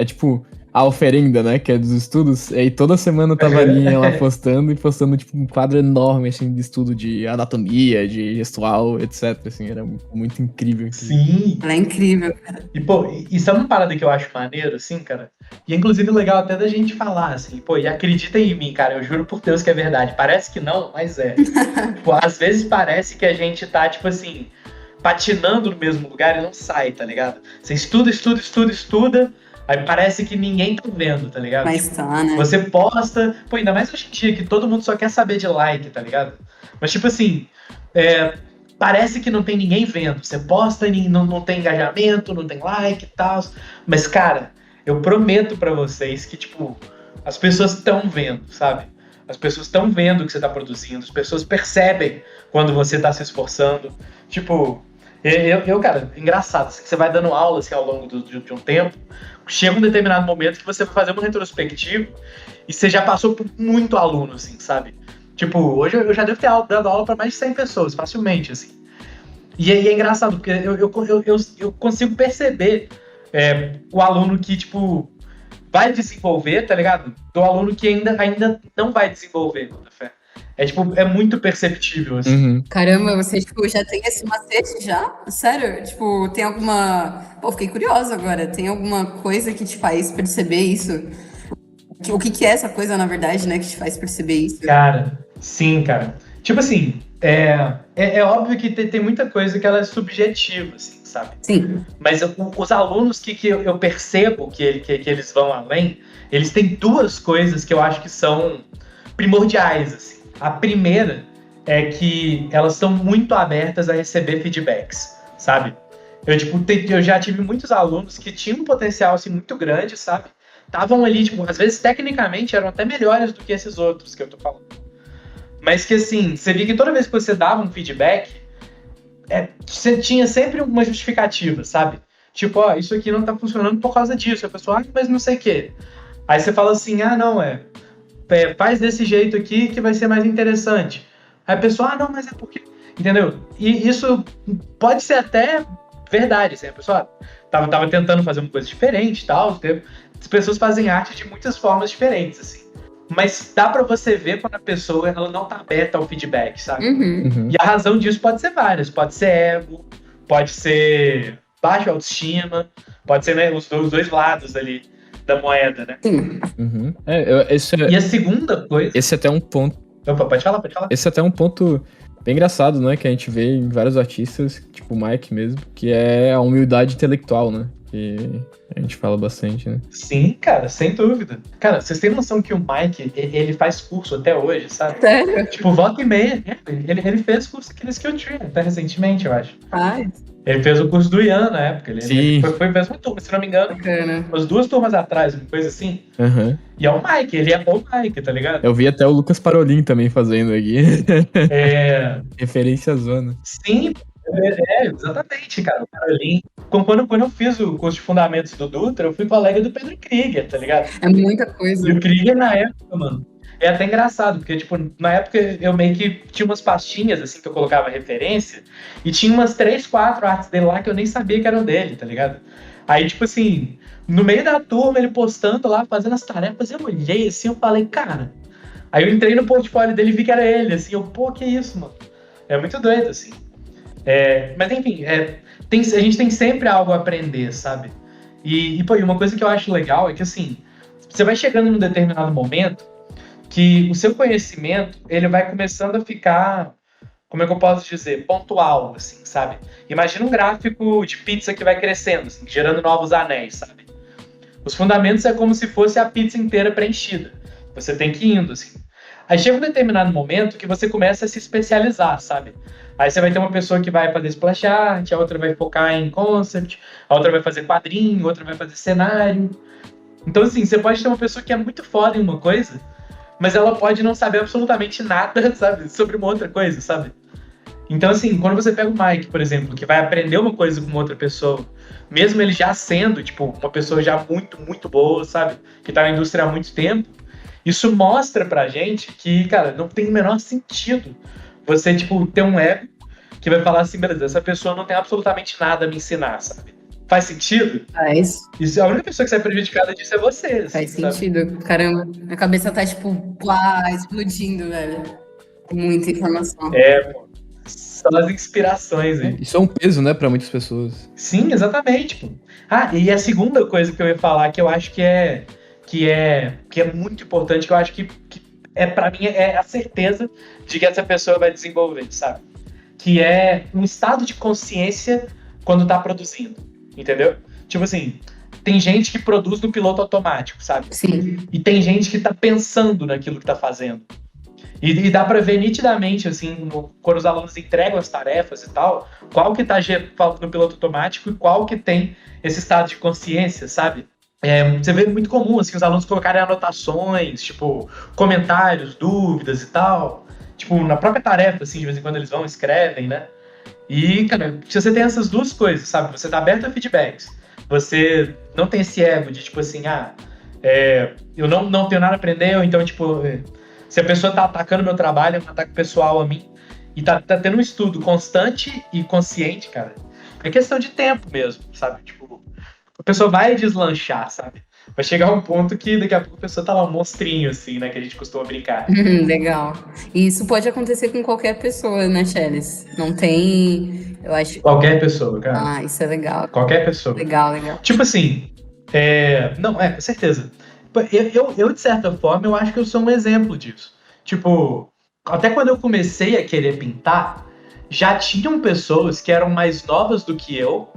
tipo... a oferenda, né, que é dos estudos, e aí toda semana tava ali ela postando, tipo, um quadro enorme, assim, de estudo de anatomia, de gestual, etc, assim, era muito incrível. Sim. Ela é incrível, cara. E, pô, isso é uma parada que eu acho maneiro, assim, cara, e é inclusive legal até da gente falar, assim, pô, e acredita em mim, cara, eu juro por Deus que é verdade, parece que não, mas é. Pô, às vezes parece que a gente tá, tipo assim, patinando no mesmo lugar e não sai, tá ligado? Você estuda, aí parece que ninguém tá vendo, tá ligado? Mas tipo, tá, né? você posta... Pô, ainda mais hoje em dia, que todo mundo só quer saber de like, tá ligado? Mas, tipo assim, parece que não tem ninguém vendo. Você posta e não tem engajamento, não tem like e tal. Mas, cara, eu prometo pra vocês que, tipo, as pessoas estão vendo, sabe? As pessoas estão vendo o que você tá produzindo. As pessoas percebem quando você tá se esforçando. Tipo... cara, engraçado, assim, você vai dando aula assim, ao longo de um tempo, chega um determinado momento que você vai fazer uma retrospectiva e você já passou por muito aluno, assim, sabe? Tipo, hoje eu já devo ter dado aula para mais de 100 pessoas, facilmente, assim. E aí é engraçado, porque eu consigo perceber o aluno que, tipo, vai desenvolver, tá ligado? Do aluno que ainda não vai desenvolver, fé. É muito perceptível, assim. Uhum. Caramba, você, tipo, já tem esse macete já? Sério? Tipo, tem alguma... Pô, fiquei curiosa agora. Tem alguma coisa que te faz perceber isso? O que é essa coisa, na verdade, né, que te faz perceber isso? Cara, sim, cara. Tipo assim, é óbvio que tem muita coisa que ela é subjetiva, assim, sabe? Sim. Mas os alunos que eu percebo que eles vão além, eles têm duas coisas que eu acho que são primordiais, assim. A primeira é que elas estão muito abertas a receber feedbacks, sabe? Eu já tive muitos alunos que tinham um potencial, assim, muito grande, sabe? Estavam ali, tipo, às vezes, tecnicamente, eram até melhores do que esses outros que eu tô falando. Mas que, assim, você via que toda vez que você dava um feedback, você tinha sempre uma justificativa, sabe? Tipo, ó, isso aqui não tá funcionando por causa disso. A pessoa, mas não sei o quê. Aí você fala assim, não, faz desse jeito aqui que vai ser mais interessante. Aí a pessoa, não, mas é porque... Entendeu? E isso pode ser até verdade, assim. A pessoa tava tentando fazer uma coisa diferente e tal. As pessoas fazem arte de muitas formas diferentes, assim. Mas dá pra você ver quando a pessoa ela não tá aberta ao feedback, sabe? Uhum. E a razão disso pode ser várias. Pode ser ego, pode ser baixa autoestima, pode ser, né, os dois lados ali da moeda, né? Sim. Uhum. E a segunda coisa... Esse é até um ponto... Opa, pode falar. Esse é até um ponto bem engraçado, né? Que a gente vê em vários artistas, tipo o Mike mesmo, que é a humildade intelectual, né? Que a gente fala bastante, né? Sim, cara, sem dúvida. Cara, vocês têm noção que o Mike, ele faz curso até hoje, sabe? Sério? Tipo, volta e meia. Ele fez curso aqui no Skill Tree, até recentemente, eu acho. Faz. Ele fez o curso do Ian na época. Ele foi a mesma turma, se não me engano. Bacana. Umas 2 turmas atrás, uma coisa assim. Uhum. E é o Mike, ele é o Mike, tá ligado? Eu vi até o Lucas Parolin também fazendo aqui. Referência zona. Sim, exatamente, cara. O Carolinho. Quando eu fiz o curso de Fundamentos do Dutra, eu fui colega do Pedro Krieger, tá ligado? É muita coisa. E o Krieger, na época, mano, é até engraçado, porque, tipo, na época eu meio que tinha umas pastinhas, assim, que eu colocava referência, e tinha umas 3, 4 artes dele lá que eu nem sabia que eram dele, tá ligado? Aí, tipo assim, no meio da turma, ele postando lá, fazendo as tarefas, eu olhei assim, eu falei, cara... Aí eu entrei no portfólio dele e vi que era ele, assim, pô, que isso, mano? É muito doido, assim. Mas, enfim, a gente tem sempre algo a aprender, sabe? Pô, e uma coisa que eu acho legal é que, assim, você vai chegando num determinado momento que o seu conhecimento, ele vai começando a ficar, como é que eu posso dizer, pontual, assim, sabe? Imagina um gráfico de pizza que vai crescendo, assim, gerando novos anéis, sabe? Os fundamentos é como se fosse a pizza inteira preenchida. Você tem que ir indo, assim. Aí chega um determinado momento que você começa a se especializar, sabe? Aí você vai ter uma pessoa que vai fazer splash art, a outra vai focar em concept, a outra vai fazer quadrinho, a outra vai fazer cenário. Então, assim, você pode ter uma pessoa que é muito foda em uma coisa, mas ela pode não saber absolutamente nada, sabe? Sobre uma outra coisa, sabe? Então, assim, quando você pega o Mike, por exemplo, que vai aprender uma coisa com outra pessoa, mesmo ele já sendo, tipo, uma pessoa já muito, muito boa, sabe? Que tá na indústria há muito tempo, isso mostra pra gente que, cara, não tem o menor sentido você, tipo, ter um ego que vai falar assim, beleza, essa pessoa não tem absolutamente nada a me ensinar, sabe? Faz sentido? Faz. Isso, a única pessoa que sai prejudicada disso é você. Assim, Faz sabe? sentido. Caramba, a cabeça tá, tipo, pá, explodindo, velho. Muita informação. Pô. São as inspirações aí. Isso é um peso, né, pra muitas pessoas. Sim, exatamente, pô. E a segunda coisa que eu ia falar, que eu acho que é muito importante, que eu acho que pra mim, é a certeza de que essa pessoa vai desenvolver, sabe? Que é um estado de consciência quando tá produzindo, entendeu? Tipo assim, tem gente que produz no piloto automático, sabe? Sim. E tem gente que tá pensando naquilo que tá fazendo. E dá pra ver nitidamente, assim, quando os alunos entregam as tarefas e tal, qual que tá no piloto automático e qual que tem esse estado de consciência, sabe? Você vê muito comum, assim, os alunos colocarem anotações, tipo, comentários, dúvidas e tal. Tipo, na própria tarefa, assim, de vez em quando eles vão, escrevem, né? E, cara, se você tem essas duas coisas, sabe? Você tá aberto a feedbacks. Você não tem esse ego de, tipo assim, eu não tenho nada a aprender, ou então, tipo, se a pessoa tá atacando meu trabalho, é um ataque pessoal a mim, e tá tendo um estudo constante e consciente, cara, é questão de tempo mesmo, sabe? Tipo, a pessoa vai deslanchar, sabe? Vai chegar um ponto que daqui a pouco a pessoa tá lá um monstrinho, assim, né? Que a gente costuma brincar. Legal. E isso pode acontecer com qualquer pessoa, né, Chelis? Não tem... Eu acho... Qualquer pessoa, cara. isso é legal. Qualquer pessoa. Legal. Tipo assim, não, com certeza. Eu, de certa forma, eu acho que eu sou um exemplo disso. Tipo, até quando eu comecei a querer pintar, já tinham pessoas que eram mais novas do que eu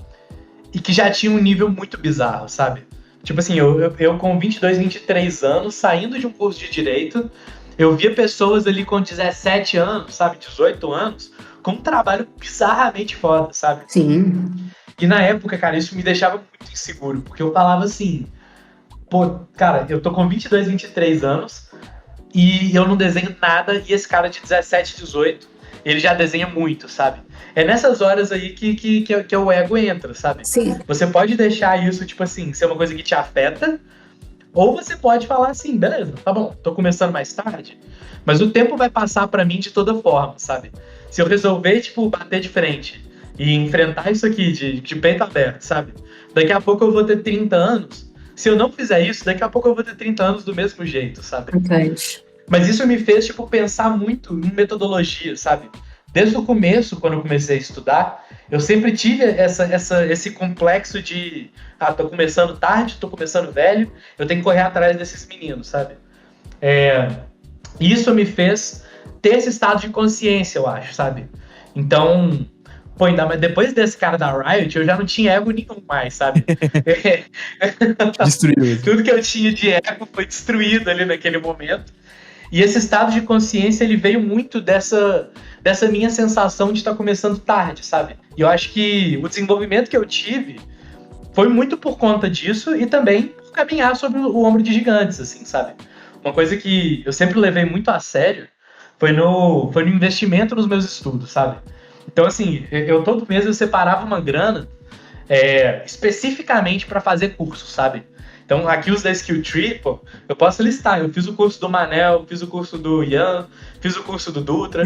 e que já tinham um nível muito bizarro, sabe? Tipo assim, eu com 22, 23 anos, saindo de um curso de Direito, Eu via pessoas ali com 17 anos, sabe, 18 anos, com um trabalho bizarramente foda, sabe? Sim. E na época, cara, isso me deixava muito inseguro, porque eu falava assim, pô, cara, eu tô com 22, 23 anos e eu não desenho nada, e esse cara de 17, 18, ele já desenha muito, sabe? É nessas horas aí que o ego entra, sabe? Sim. Você pode deixar isso, tipo assim, ser uma coisa que te afeta, ou você pode falar assim, beleza, tá bom, tô começando mais tarde, mas o tempo vai passar pra mim de toda forma, sabe? Se eu resolver, tipo, bater de frente e enfrentar isso aqui de peito aberto, sabe? Daqui a pouco eu vou ter 30 anos. Se eu não fizer isso, daqui a pouco eu vou ter 30 anos do mesmo jeito, sabe? Importante. Mas isso me fez, tipo, pensar muito em metodologia, sabe? Desde o começo, quando eu comecei a estudar, eu sempre tive esse complexo de tô começando tarde, tô começando velho, eu tenho que correr atrás desses meninos, sabe? Isso me fez ter esse estado de consciência, eu acho, sabe? Então, pô, ainda mais depois desse cara da Riot, eu já não tinha ego nenhum mais, sabe? Destruiu. Tudo que eu tinha de ego foi destruído ali naquele momento. E esse estado de consciência, ele veio muito dessa minha sensação de estar começando tarde, sabe? E eu acho que o desenvolvimento que eu tive foi muito por conta disso e também por caminhar sobre o ombro de gigantes, assim, sabe? Uma coisa que eu sempre levei muito a sério foi no investimento nos meus estudos, sabe? Então, assim, eu todo mês eu separava uma grana especificamente para fazer curso, sabe? Então, aqui os da Skill Tree, pô, eu posso listar. Eu fiz o curso do Manel, fiz o curso do Ian, fiz o curso do Dutra.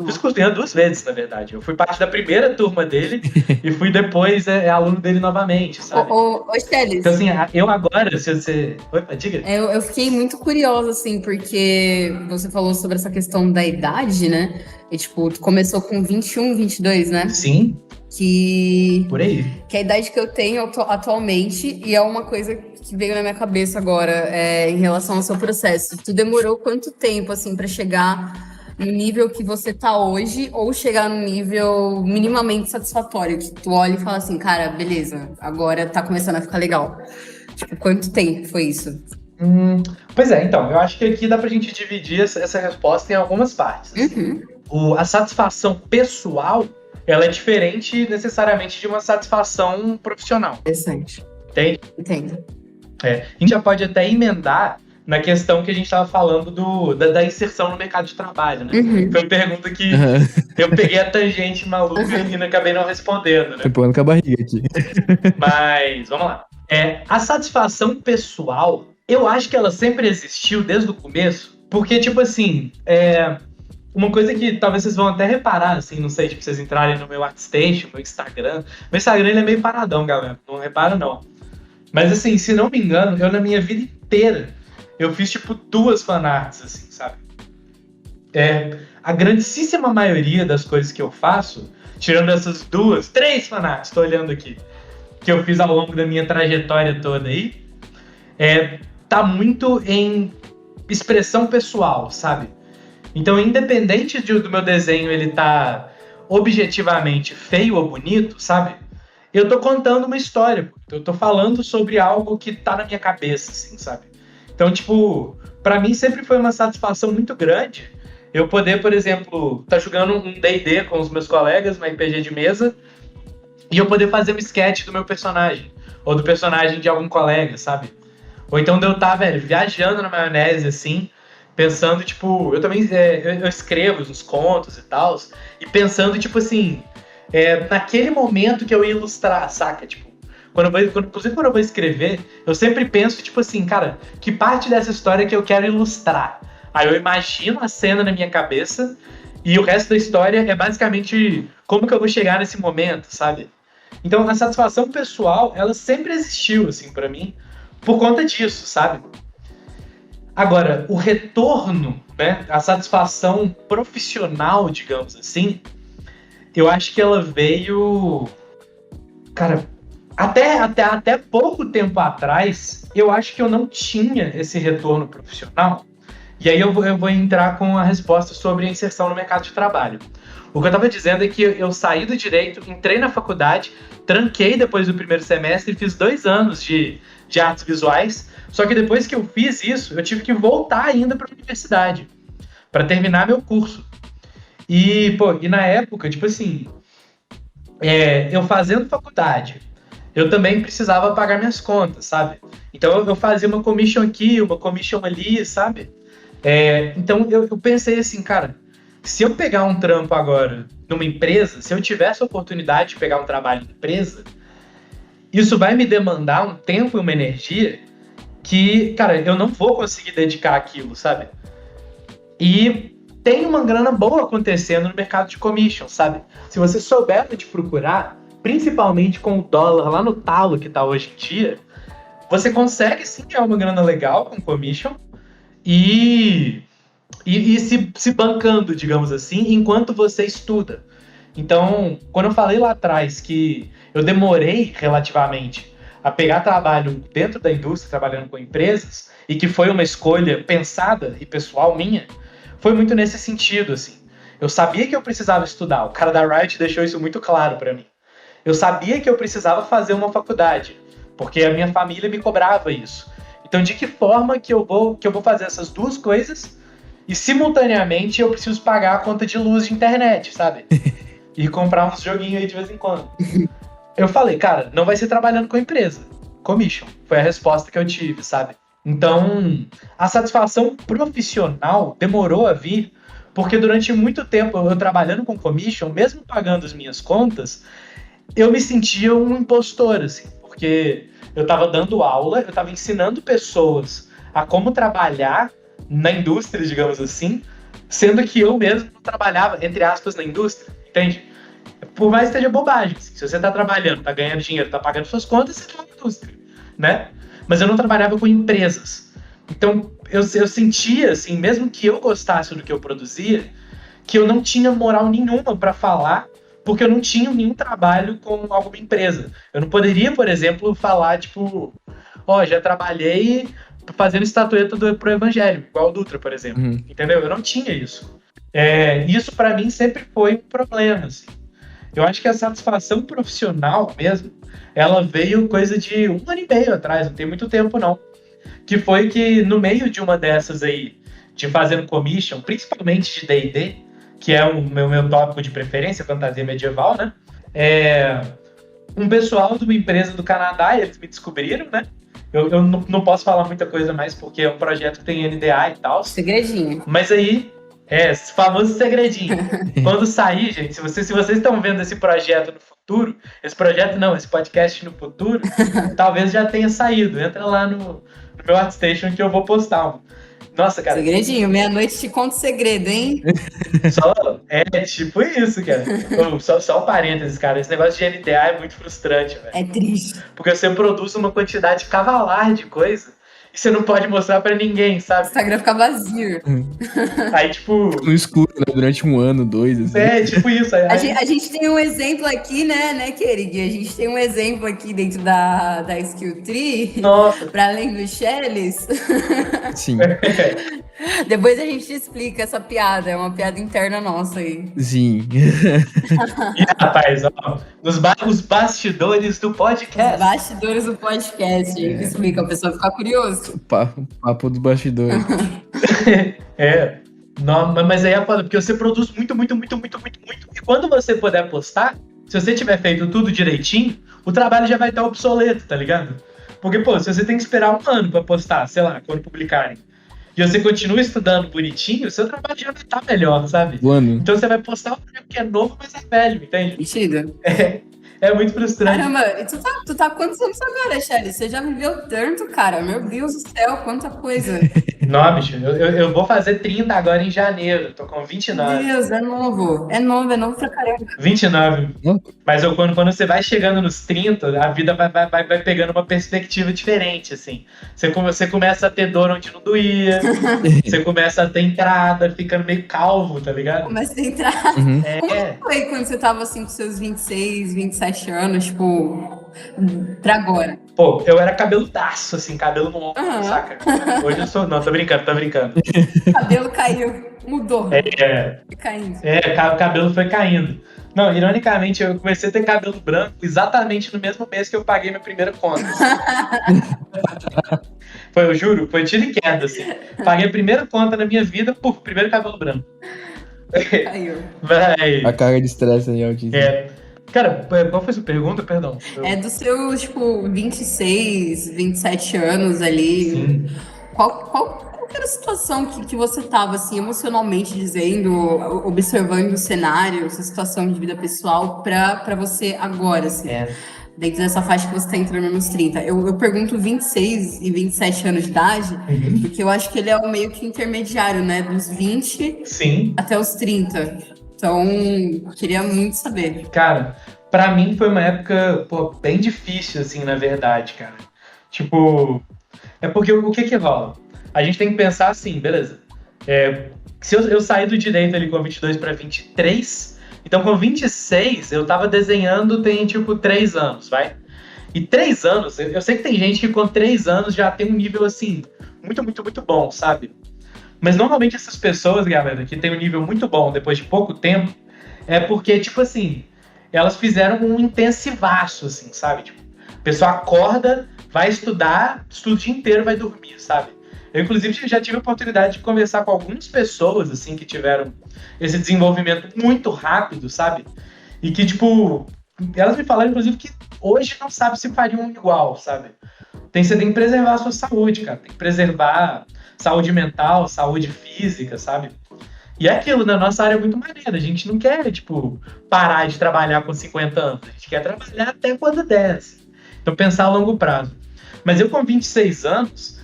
Fiz o curso do Ian 2 vezes, na verdade. Eu fui parte da primeira turma dele e fui depois aluno dele novamente, sabe? Ô, Stelis. Então, assim, eu agora, se você... Oi, diga. Eu fiquei muito curiosa, assim, porque você falou sobre essa questão da idade, né? E, tipo, tu começou com 21, 22, né? Sim. Por aí. Que é a idade que eu tenho atualmente, e é uma coisa que veio na minha cabeça agora, em relação ao seu processo. Tu demorou quanto tempo, assim, pra chegar no nível que você tá hoje, ou chegar num nível minimamente satisfatório, que tu olha e fala assim, cara, beleza, agora tá começando a ficar legal. Tipo, quanto tempo foi isso? Pois é, então, eu acho que aqui dá pra gente dividir essa resposta em algumas partes. A satisfação pessoal, ela é diferente necessariamente de uma satisfação profissional. Interessante. Entende? Entendo. A gente já pode até emendar na questão que a gente estava falando da inserção no mercado de trabalho, né? Foi uma pergunta que eu peguei a tangente maluca e acabei não respondendo, né? Tô empurrando com a barriga aqui. Mas, vamos lá. A satisfação pessoal, eu acho que ela sempre existiu desde o começo, porque, tipo assim, uma coisa que talvez vocês vão até reparar, assim, não sei, tipo, vocês entrarem no meu ArtStation, meu Instagram. Meu Instagram, ele é meio paradão, galera. Não repara, não. Mas, assim, se não me engano, eu na minha vida inteira, eu fiz, tipo, 2 fanarts, assim, sabe? A grandíssima maioria das coisas que eu faço, tirando essas 2, 3 fanarts, tô olhando aqui, que eu fiz ao longo da minha trajetória toda aí, tá muito em expressão pessoal, sabe? Então, independente do meu desenho ele tá objetivamente feio ou bonito, sabe? Eu tô contando uma história, eu tô falando sobre algo que tá na minha cabeça, assim, sabe? Então, tipo, pra mim sempre foi uma satisfação muito grande eu poder, por exemplo, tá jogando um D&D com os meus colegas, um RPG de mesa, e eu poder fazer um sketch do meu personagem, ou do personagem de algum colega, sabe? Ou então de eu estar, viajando na maionese, assim, pensando, tipo, eu também eu escrevo uns contos e tal, e pensando, tipo assim, naquele momento que eu ia ilustrar, saca? Tipo, inclusive quando eu vou escrever, eu sempre penso, tipo assim, cara, que parte dessa história que eu quero ilustrar? Aí eu imagino a cena na minha cabeça, e o resto da história é basicamente como que eu vou chegar nesse momento, sabe? Então a satisfação pessoal, ela sempre existiu, assim, pra mim, por conta disso, sabe? Agora, o retorno, né, a satisfação profissional, digamos assim, eu acho que ela veio... Cara, até pouco tempo atrás, eu acho que eu não tinha esse retorno profissional. E aí eu vou entrar com a resposta sobre a inserção no mercado de trabalho. O que eu tava dizendo é que eu saí do direito, entrei na faculdade, tranquei depois do primeiro semestre e fiz 2 anos de artes visuais. Só que depois que eu fiz isso, eu tive que voltar ainda para a universidade para terminar meu curso. E na época, tipo assim, eu fazendo faculdade, eu também precisava pagar minhas contas, sabe? Então eu fazia uma commission aqui, uma commission ali, sabe? Então eu pensei assim, cara, se eu pegar um trampo agora numa empresa, se eu tivesse a oportunidade de pegar um trabalho em empresa, isso vai me demandar um tempo e uma energia que, cara, eu não vou conseguir dedicar aquilo, sabe? E tem uma grana boa acontecendo no mercado de commission, sabe? Se você souber de procurar, principalmente com o dólar lá no talo que tá hoje em dia, você consegue sim ganhar uma grana legal com commission e se bancando, digamos assim, enquanto você estuda. Então, quando eu falei lá atrás que eu demorei relativamente a pegar trabalho dentro da indústria, trabalhando com empresas, e que foi uma escolha pensada e pessoal minha, foi muito nesse sentido, assim. Eu sabia que eu precisava estudar, o cara da Riot deixou isso muito claro para mim. Eu sabia que eu precisava fazer uma faculdade, porque a minha família me cobrava isso. Então, de que forma que eu vou fazer essas duas coisas e, simultaneamente, eu preciso pagar a conta de luz de internet, sabe? E comprar uns joguinhos aí de vez em quando. Eu falei, cara, não vai ser trabalhando com empresa. Commission. Foi a resposta que eu tive, sabe? Então, a satisfação profissional demorou a vir, porque durante muito tempo, eu trabalhando com commission, mesmo pagando as minhas contas, eu me sentia um impostor, assim, porque eu estava dando aula, eu estava ensinando pessoas a como trabalhar na indústria, digamos assim, sendo que eu mesmo não trabalhava, entre aspas, na indústria, entende? Por mais que seja bobagem, assim, se você está trabalhando, está ganhando dinheiro, está pagando suas contas, você está na indústria, né? Mas eu não trabalhava com empresas. Então, eu sentia, assim, mesmo que eu gostasse do que eu produzia, que eu não tinha moral nenhuma para falar, porque eu não tinha nenhum trabalho com alguma empresa. Eu não poderia, por exemplo, falar, tipo, já trabalhei fazendo estatueta pro Evangelho, igual o Dutra, por exemplo. Entendeu? Eu não tinha isso. Isso, para mim, sempre foi um problema, assim. Eu acho que a satisfação profissional mesmo, ela veio coisa de 1 ano e meio atrás, não tem muito tempo não. Que foi que no meio de uma dessas aí, de fazendo commission, principalmente de D&D, que é o meu tópico de preferência, fantasia medieval, né? Um pessoal de uma empresa do Canadá, eles me descobriram, né? Eu não posso falar muita coisa mais porque é um projeto que tem NDA e tal. Segredinho. Mas aí, esse famoso segredinho. Quando sair, gente, se vocês estão vendo esse projeto no futuro, esse podcast no futuro, talvez já tenha saído. Entra lá no meu ArtStation que eu vou postar. Nossa, cara. Segredinho, meia-noite te conto segredo, hein? Tipo isso, cara. Só um parênteses, cara. Esse negócio de NDA é muito frustrante, velho. É triste. Porque você produz uma quantidade cavalar de coisa e você não pode mostrar pra ninguém, sabe? O Instagram fica vazio. Aí, tipo... No escuro, né? Durante 1 ano, 2, assim. Tipo isso. Aí... A gente tem um exemplo aqui, né, Kerig? A gente tem um exemplo aqui dentro da Skill Tree. Nossa. Para além dos Shells. Sim. Depois a gente explica essa piada. É uma piada interna nossa aí. Sim. E, rapaz, os bastidores do podcast. Os bastidores do podcast. Explica, a pessoa ficar curioso. O papo dos bastidores. Não, mas aí é foda, porque você produz muito. E quando você puder postar, se você tiver feito tudo direitinho, o trabalho já vai estar obsoleto, tá ligado? Porque, se você tem que esperar 1 ano pra postar, sei lá, quando publicarem, e você continua estudando bonitinho, o seu trabalho já vai estar melhor, sabe? Então você vai postar um treco que é novo, mas é velho, entende? Mentira. É muito frustrante. Caramba, e tu tá quantos anos agora, Shelly? Você já viveu tanto, cara. Meu Deus do céu, quanta coisa. Não, bicho, eu vou fazer 30 agora em janeiro. Tô com 29. Meu Deus, é novo pra caramba. 29. Mas quando você vai chegando nos 30, a vida vai pegando uma perspectiva diferente, assim. Você começa a ter dor onde não doía. Você começa a ter entrada, ficando meio calvo, tá ligado? Começa a ter entrada. Como foi quando você tava assim com seus 26, 27 anos, tipo, pra agora? Eu era cabeludaço, assim, cabelo no ombro, saca? Hoje eu sou... Não, tô brincando. Cabelo caiu. Mudou. É, Foi caindo. o cabelo foi caindo. Não, ironicamente, eu comecei a ter cabelo branco exatamente no mesmo mês que eu paguei minha primeira conta. Eu juro, foi tiro e queda, assim. Paguei a primeira conta na minha vida, primeiro cabelo branco. Caiu. A carga de estresse aí é altíssima. Cara, qual foi a sua pergunta? Perdão. É dos seus, tipo, 26, 27 anos ali. Sim. Qual que era a situação que você tava, assim, emocionalmente dizendo, observando o cenário, essa situação de vida pessoal pra você agora, assim? Dentro dessa faixa que você tá entrando nos 30. Eu pergunto 26 e 27 anos de idade, porque eu acho que ele é o meio que intermediário, né? Dos 20 Sim. até os 30. Então, queria muito saber. Cara, pra mim foi uma época, bem difícil, assim, na verdade, cara. Tipo, é porque o que rola? A gente tem que pensar assim, beleza. Se eu saí do direito ali com 22 pra 23, então com 26 eu tava desenhando tem, tipo, 3 anos, vai? E 3 anos, eu sei que tem gente que com 3 anos já tem um nível, assim, muito, muito, muito bom, sabe? Mas normalmente essas pessoas, galera, que tem um nível muito bom depois de pouco tempo, é porque, tipo assim, elas fizeram um intensivaço, assim, sabe? Tipo, a pessoa acorda, vai estudar, estuda o dia inteiro, vai dormir, sabe? Eu, inclusive, já tive a oportunidade de conversar com algumas pessoas, assim, que tiveram esse desenvolvimento muito rápido, sabe? E que, tipo, elas me falaram, inclusive, que hoje não sabe se fariam igual, sabe? Você tem que preservar a sua saúde, cara. Tem que preservar saúde mental, saúde física, sabe? E é aquilo, na nossa área é muito maneira. A gente não quer, tipo, parar de trabalhar com 50 anos. A gente quer trabalhar até quando desce. Então, pensar a longo prazo. Mas eu, com 26 anos,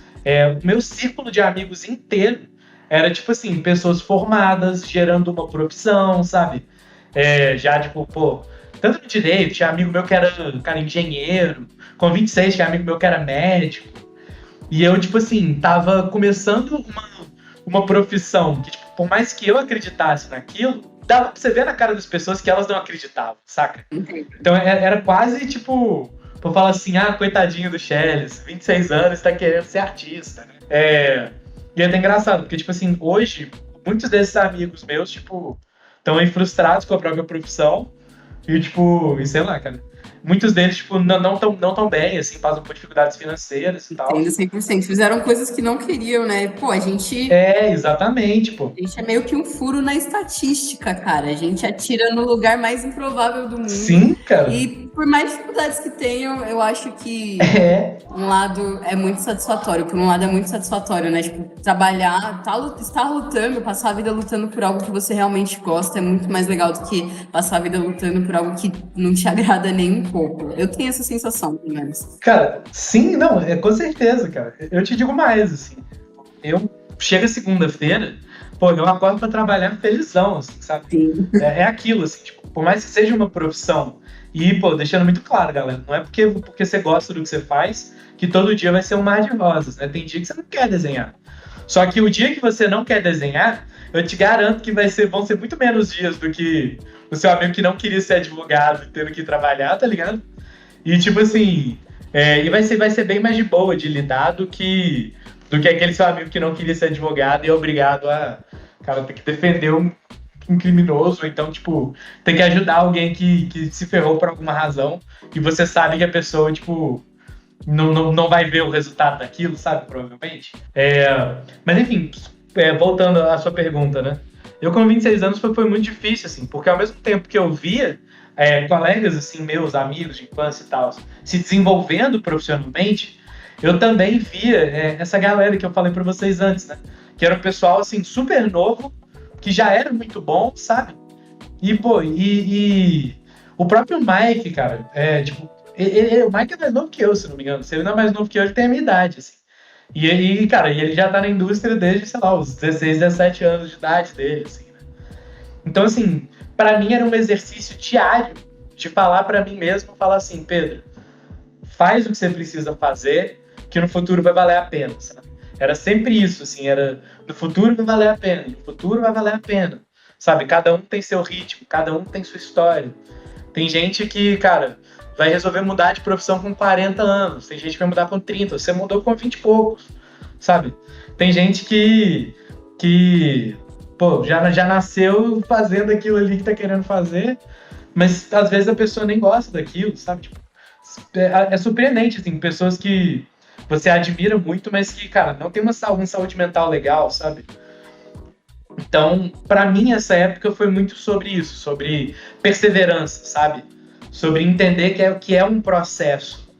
o meu círculo de amigos inteiro era, tipo assim, pessoas formadas, gerando uma profissão, sabe? Já, tipo, tanto no direito, tinha amigo meu que era, cara, engenheiro. Com 26, tinha amigo meu que era médico. E eu, tipo assim, tava começando uma profissão que, tipo, por mais que eu acreditasse naquilo, dava pra você ver na cara das pessoas que elas não acreditavam, saca? Então era quase, tipo, pra falar assim, coitadinho do Cheles, 26 anos, tá querendo ser artista, né? E é até engraçado, porque, tipo assim, hoje, muitos desses amigos meus, tipo, estão aí frustrados com a própria profissão e, tipo, e sei lá, cara. Muitos deles, tipo, não tão bem, assim, passam por dificuldades financeiras e tal. Entendo 100%. Fizeram coisas que não queriam, né? Pô, a gente... exatamente, pô. A gente é meio que um furo na estatística, cara. A gente atira no lugar mais improvável do mundo. Sim, cara. E por mais dificuldades que tenham, eu acho que um lado é muito satisfatório. Por um lado é muito satisfatório, né? Tipo, trabalhar, estar lutando, passar a vida lutando por algo que você realmente gosta é muito mais legal do que passar a vida lutando por algo que não te agrada nem um pouco. Eu tenho essa sensação, pelo menos. Cara, sim, não, com certeza, cara. Eu te digo mais, assim. Eu chego segunda-feira, eu acordo pra trabalhar felizão, assim, sabe? Sim. É aquilo, assim, tipo, por mais que seja uma profissão, e, deixando muito claro, galera, não é porque você gosta do que você faz que todo dia vai ser um mar de rosas, né? Tem dia que você não quer desenhar. Só que o dia que você não quer desenhar, eu te garanto que vão ser muito menos dias do que o seu amigo que não queria ser advogado tendo que trabalhar, tá ligado? E, tipo assim, e vai ser bem mais de boa de lidar do que aquele seu amigo que não queria ser advogado e é obrigado a, cara, ter que defender um criminoso, ou então, tipo, tem que ajudar alguém que se ferrou por alguma razão e você sabe que a pessoa, tipo, não vai ver o resultado daquilo, sabe, provavelmente. Mas, enfim, voltando à sua pergunta, né? Eu, com 26 anos, foi muito difícil, assim, porque ao mesmo tempo que eu via colegas, assim, meus amigos de infância e tal, se desenvolvendo profissionalmente, eu também via essa galera que eu falei pra vocês antes, né? Que era um pessoal, assim, super novo, que já era muito bom, sabe? E, e o próprio Mike, cara, tipo, o Mike é mais novo que eu, se não me engano. Se ele não é mais novo que eu, ele tem a minha idade, assim. E ele já tá na indústria desde, sei lá, os 16, 17 anos de idade dele, assim, né? Então, assim, pra mim era um exercício diário de falar pra mim mesmo, falar assim, Pedro, faz o que você precisa fazer, que no futuro vai valer a pena, sabe? Era sempre isso, assim, no futuro vai valer a pena, no futuro vai valer a pena, sabe? Cada um tem seu ritmo, cada um tem sua história. Tem gente que, cara, vai resolver mudar de profissão com 40 anos, tem gente que vai mudar com 30, você mudou com 20 e poucos, sabe? Tem gente que pô, já nasceu fazendo aquilo ali que tá querendo fazer, mas às vezes a pessoa nem gosta daquilo, sabe? Tipo, é surpreendente, assim, pessoas que você admira muito, mas que, cara, não tem uma saúde mental legal, sabe? Então, pra mim, essa época foi muito sobre isso, sobre perseverança, sabe? Sobre entender que é um processo,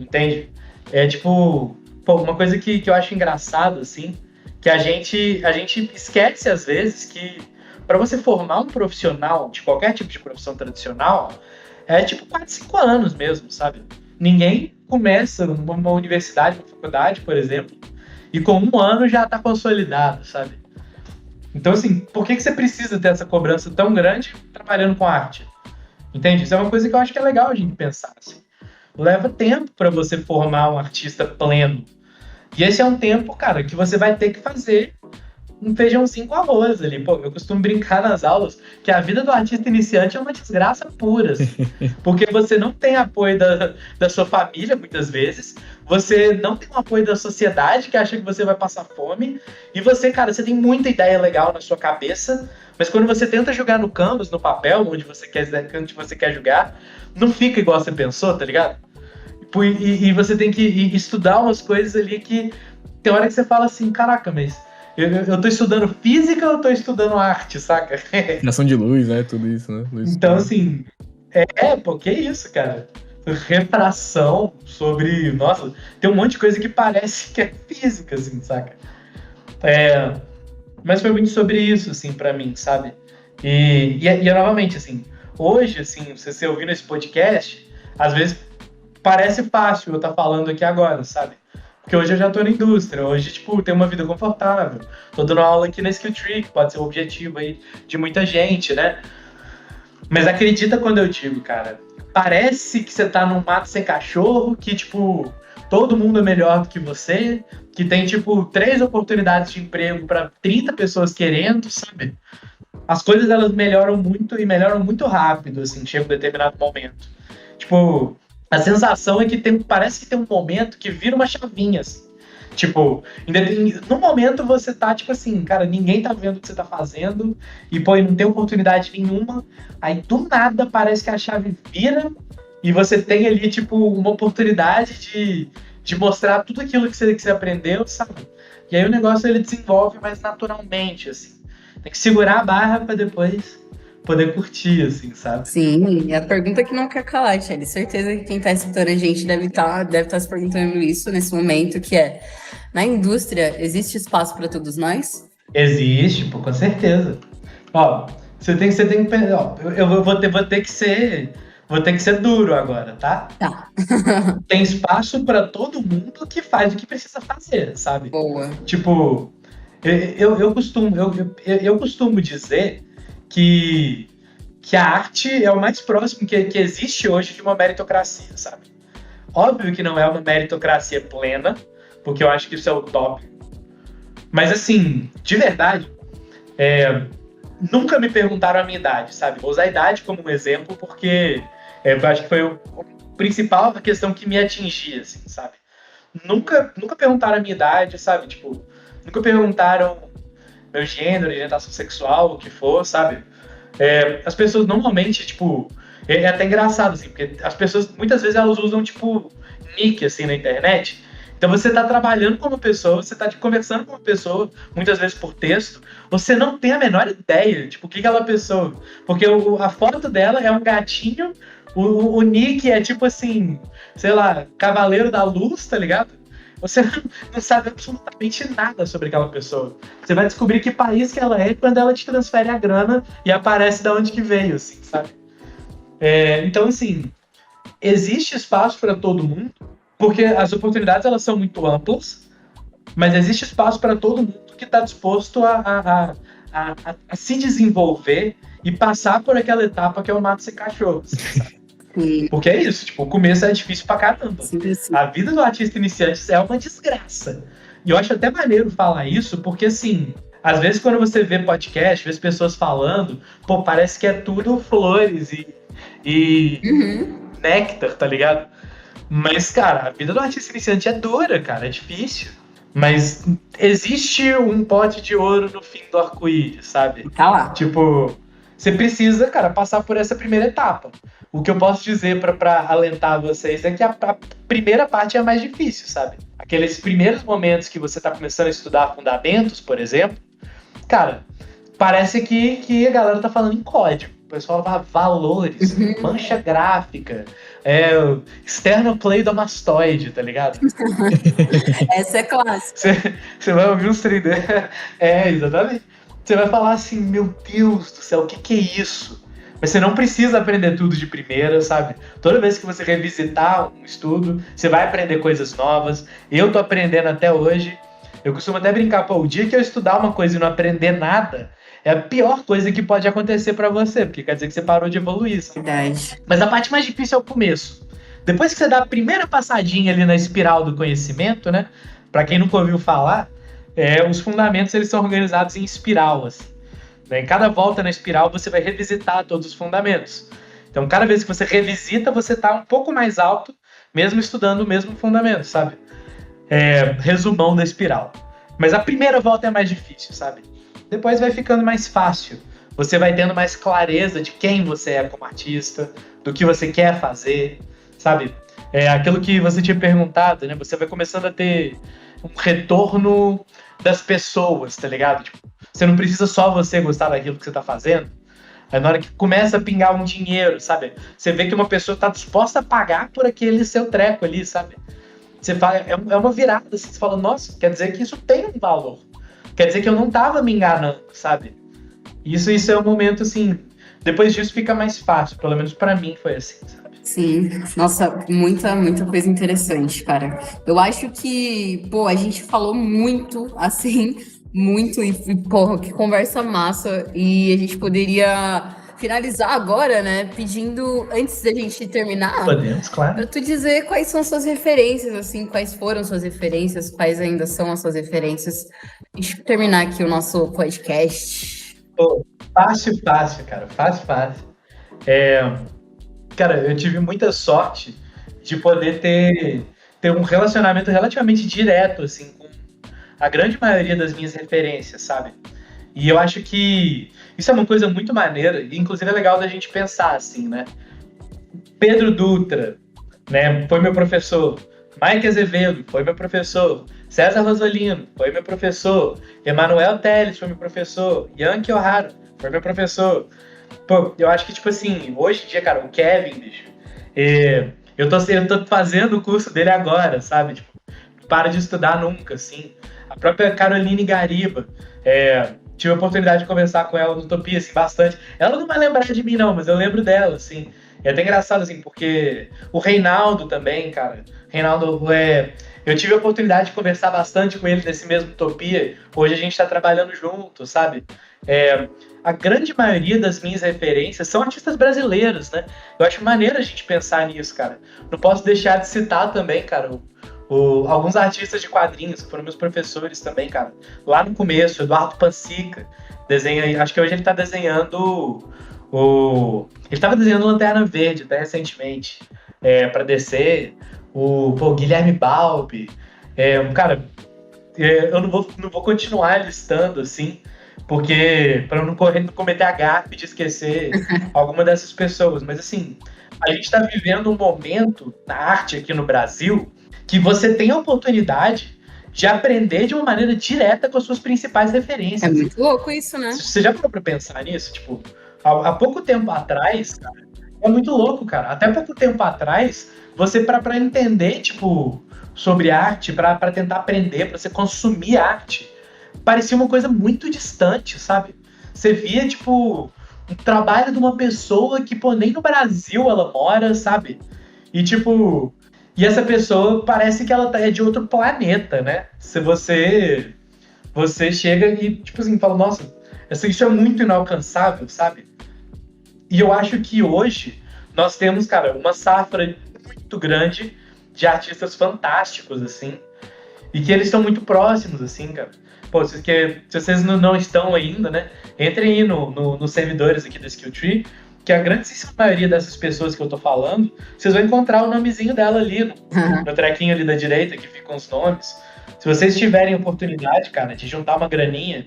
entende? É tipo, pô, uma coisa que eu acho engraçado, assim, que a gente esquece às vezes que para você formar um profissional de qualquer tipo de profissão tradicional, é tipo 4, 5 anos mesmo, sabe? Ninguém começa uma universidade, uma faculdade, por exemplo, e com 1 ano já tá consolidado, sabe? Então, assim, por que você precisa ter essa cobrança tão grande trabalhando com arte? Entende? Isso é uma coisa que eu acho que é legal a gente pensar, assim. Leva tempo para você formar um artista pleno. E esse é um tempo, cara, que você vai ter que fazer um feijãozinho com arroz ali. Pô, eu costumo brincar nas aulas que a vida do artista iniciante é uma desgraça pura, assim. Porque você não tem apoio da sua família, muitas vezes. Você não tem o apoio da sociedade, que acha que você vai passar fome. E você, cara, você tem muita ideia legal na sua cabeça, mas quando você tenta jogar no canvas, no papel, onde você quer jogar, não fica igual você pensou, tá ligado? E você tem que estudar umas coisas ali que tem hora que você fala assim, caraca, mas eu tô estudando física ou eu tô estudando arte, saca? Criação de luz, né? Tudo isso, né? Luz Então, assim, pô, que isso, cara? Refração sobre... Nossa, tem um monte de coisa que parece que é física, assim, saca? Mas foi muito sobre isso, assim, pra mim, sabe? E novamente, assim, hoje, assim, você ouvindo esse podcast, às vezes parece fácil eu estar falando aqui agora, sabe? Porque hoje eu já tô na indústria, hoje, tipo, tenho uma vida confortável. Tô dando aula aqui na Skilltree, que pode ser o objetivo aí de muita gente, né? Mas acredita quando eu digo, cara, parece que você tá num mato sem cachorro, que, tipo, todo mundo é melhor do que você, que tem, tipo, 3 oportunidades de emprego para 30 pessoas querendo, sabe? As coisas, elas melhoram muito e melhoram muito rápido, assim, chega um determinado momento. Tipo, a sensação é que parece que tem um momento que vira uma chavinha, assim. Tipo, no momento você tá, tipo assim, cara, ninguém tá vendo o que você tá fazendo, e, pô, não tem oportunidade nenhuma, aí do nada parece que a chave vira, e você tem ali, tipo, uma oportunidade de mostrar tudo aquilo que você aprendeu, sabe? E aí o negócio, ele desenvolve mais naturalmente, assim. Tem que segurar a barra pra depois poder curtir, assim, sabe? Sim, é a pergunta que não quer calar, Tchelle. Certeza que quem tá escutando a gente deve tá se perguntando isso nesse momento, que é, na indústria, existe espaço para todos nós? Existe, pô, com certeza. Ó, você tem que ó, eu vou ter que ser duro agora, tá? Tá. Tem espaço pra todo mundo que faz o que precisa fazer, sabe? Boa. Tipo, eu costumo dizer que a arte é o mais próximo que existe hoje de uma meritocracia, sabe? Óbvio que não é uma meritocracia plena, porque eu acho que isso é utópico. Mas, assim, de verdade, nunca me perguntaram a minha idade, sabe? Vou usar a idade como um exemplo, porque eu acho que foi o principal a questão que me atingia, assim, sabe? Nunca perguntaram a minha idade, sabe? Tipo, nunca perguntaram meu gênero, orientação sexual, o que for, sabe? As pessoas normalmente, tipo... É até engraçado, assim, porque as pessoas, muitas vezes, elas usam, tipo, nick, assim, na internet. Então você tá trabalhando com uma pessoa, você tá conversando com uma pessoa, muitas vezes por texto, você não tem a menor ideia, tipo, o que é aquela pessoa. Porque a foto dela é um gatinho, o nick é, tipo assim, sei lá, Cavaleiro da Luz, tá ligado? Você não sabe absolutamente nada sobre aquela pessoa. Você vai descobrir que país que ela é quando ela te transfere a grana e aparece de onde que veio, assim, sabe? Então, assim, existe espaço para todo mundo, porque as oportunidades, elas são muito amplas, mas existe espaço para todo mundo que está disposto a se desenvolver e passar por aquela etapa que é o mato sem cachorro, assim, sabe? Porque é isso, tipo, o começo é difícil pra caramba. Sim. A vida do artista iniciante é uma desgraça. E eu acho até maneiro falar isso, porque assim, às vezes quando você vê podcast, vê as pessoas falando, pô, parece que é tudo flores e néctar, tá ligado? Mas, cara, a vida do artista iniciante é dura, cara, é difícil. Mas existe um pote de ouro no fim do arco-íris, sabe? Tá lá. Tipo, você precisa, cara, passar por essa primeira etapa. O que eu posso dizer pra alentar vocês é que a primeira parte é a mais difícil, sabe? Aqueles primeiros momentos que você tá começando a estudar fundamentos, por exemplo, cara, parece que a galera tá falando em código. O pessoal fala valores, mancha gráfica, esternocleidomastoide, tá ligado? Essa é clássica. Você vai ouvir uns treinos. Exatamente. Você vai falar assim, meu Deus do céu, o que é isso? Mas você não precisa aprender tudo de primeira, sabe? Toda vez que você revisitar um estudo, você vai aprender coisas novas. Eu tô aprendendo até hoje. Eu costumo até brincar, pô, o dia que eu estudar uma coisa e não aprender nada, é a pior coisa que pode acontecer pra você, porque quer dizer que você parou de evoluir, sabe? Verdade. Mas a parte mais difícil é o começo. Depois que você dá a primeira passadinha ali na espiral do conhecimento, né? Pra quem nunca ouviu falar, os fundamentos eles são organizados em espiral, assim. Em cada volta na espiral, você vai revisitar todos os fundamentos. Então, cada vez que você revisita, você tá um pouco mais alto, mesmo estudando o mesmo fundamento, sabe? Resumão da espiral. Mas a primeira volta é mais difícil, sabe? Depois vai ficando mais fácil. Você vai tendo mais clareza de quem você é como artista, do que você quer fazer, sabe? Aquilo que você tinha perguntado, né? Você vai começando a ter um retorno das pessoas, tá ligado? Tipo, você não precisa só você gostar daquilo que você tá fazendo. Aí na hora que começa a pingar um dinheiro, sabe? Você vê que uma pessoa tá disposta a pagar por aquele seu treco ali, sabe? Você fala, é uma virada, assim, você fala, nossa, quer dizer que isso tem um valor. Quer dizer que eu não tava me enganando, sabe? Isso é um momento, assim, depois disso fica mais fácil, pelo menos pra mim foi assim, sabe? Sim, nossa, muita coisa interessante, cara. Eu acho que, pô, a gente falou muito, assim, muito, e porra, que conversa massa. E a gente poderia finalizar agora, né, pedindo, antes da gente terminar, Podemos, claro. pra tu dizer quais são suas referências, assim, quais foram suas referências, quais ainda são as suas referências. Deixa eu terminar aqui o nosso podcast. Pô, fácil, cara, fácil. Cara, eu tive muita sorte de poder ter um relacionamento relativamente direto, assim, com a grande maioria das minhas referências, sabe? E eu acho que isso é uma coisa muito maneira, e inclusive é legal da gente pensar, assim, né? Pedro Dutra, né, foi meu professor. Mike Azevedo foi meu professor. César Rosolino foi meu professor. Emanuel Teles foi meu professor. Yankee O'Hara foi meu professor. Pô, eu acho que, tipo assim, hoje em dia, cara, o Kevin, bicho, eu tô fazendo o curso dele agora, sabe? Tipo, não para de estudar nunca, assim. A própria Caroline Gariba, tive a oportunidade de conversar com ela no Utopia, assim, bastante. Ela não vai lembrar de mim, não, mas eu lembro dela, assim. É até engraçado, assim, porque o Reinaldo também, cara. Reinaldo, eu tive a oportunidade de conversar bastante com ele nesse mesmo Utopia. Hoje a gente tá trabalhando junto, sabe? A grande maioria das minhas referências são artistas brasileiros, né? Eu acho maneiro a gente pensar nisso, cara. Não posso deixar de citar também, cara, alguns artistas de quadrinhos, que foram meus professores também, cara. Lá no começo, Eduardo Pansica, desenha, acho que hoje ele tá desenhando ele estava desenhando Lanterna Verde até recentemente, para DC. O Guilherme Balbi, cara, eu não vou continuar listando assim, porque para não cometer a gafe de esquecer alguma dessas pessoas, mas assim, a gente está vivendo um momento na arte aqui no Brasil que você tem a oportunidade de aprender de uma maneira direta com as suas principais referências. É muito louco isso, né? Você já parou pra pensar nisso? Tipo, há pouco tempo atrás, cara, é muito louco, cara. Até pouco tempo atrás, você, pra entender, tipo, sobre arte, pra tentar aprender, pra você consumir arte, parecia uma coisa muito distante, sabe? Você via, tipo, um trabalho de uma pessoa que, pô, nem no Brasil ela mora, sabe? E, tipo, e essa pessoa parece que ela é de outro planeta, né? Se você chega e, tipo assim, fala, nossa, isso é muito inalcançável, sabe? E eu acho que hoje nós temos, cara, uma safra muito grande de artistas fantásticos, assim, e que eles estão muito próximos, assim, cara. Pô, se vocês não estão ainda, né, entrem aí nos servidores aqui do Skilltree, que a grandíssima maioria dessas pessoas que eu tô falando, vocês vão encontrar o nomezinho dela ali, no trequinho ali da direita, que ficam os nomes. Se vocês tiverem oportunidade, cara, de juntar uma graninha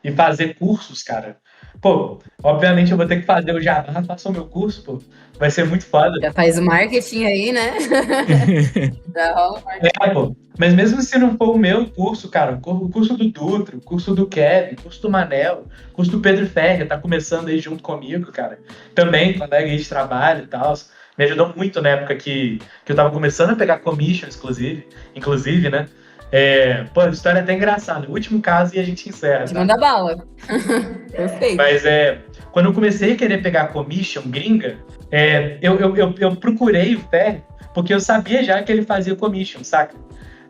e fazer cursos, cara, pô, obviamente eu vou ter que fazer o jabá, faça o meu curso, pô, vai ser muito foda. Já faz o marketing aí, né? Já rola o marketing. Pô, mas mesmo se não for o meu curso, cara, o curso do Dutra, o curso do Kevin, o curso do Manel, o curso do Pedro Ferreira, tá começando aí junto comigo, cara, também colega aí de trabalho e tal, me ajudou muito na época que eu tava começando a pegar commission, inclusive, né? Pô, a história é até engraçada. O último caso e a gente encerra. Te Tá? manda bala. Perfeito. Mas quando eu comecei a querer pegar commission gringa, eu procurei o Ferry porque eu sabia já que ele fazia commission, saca?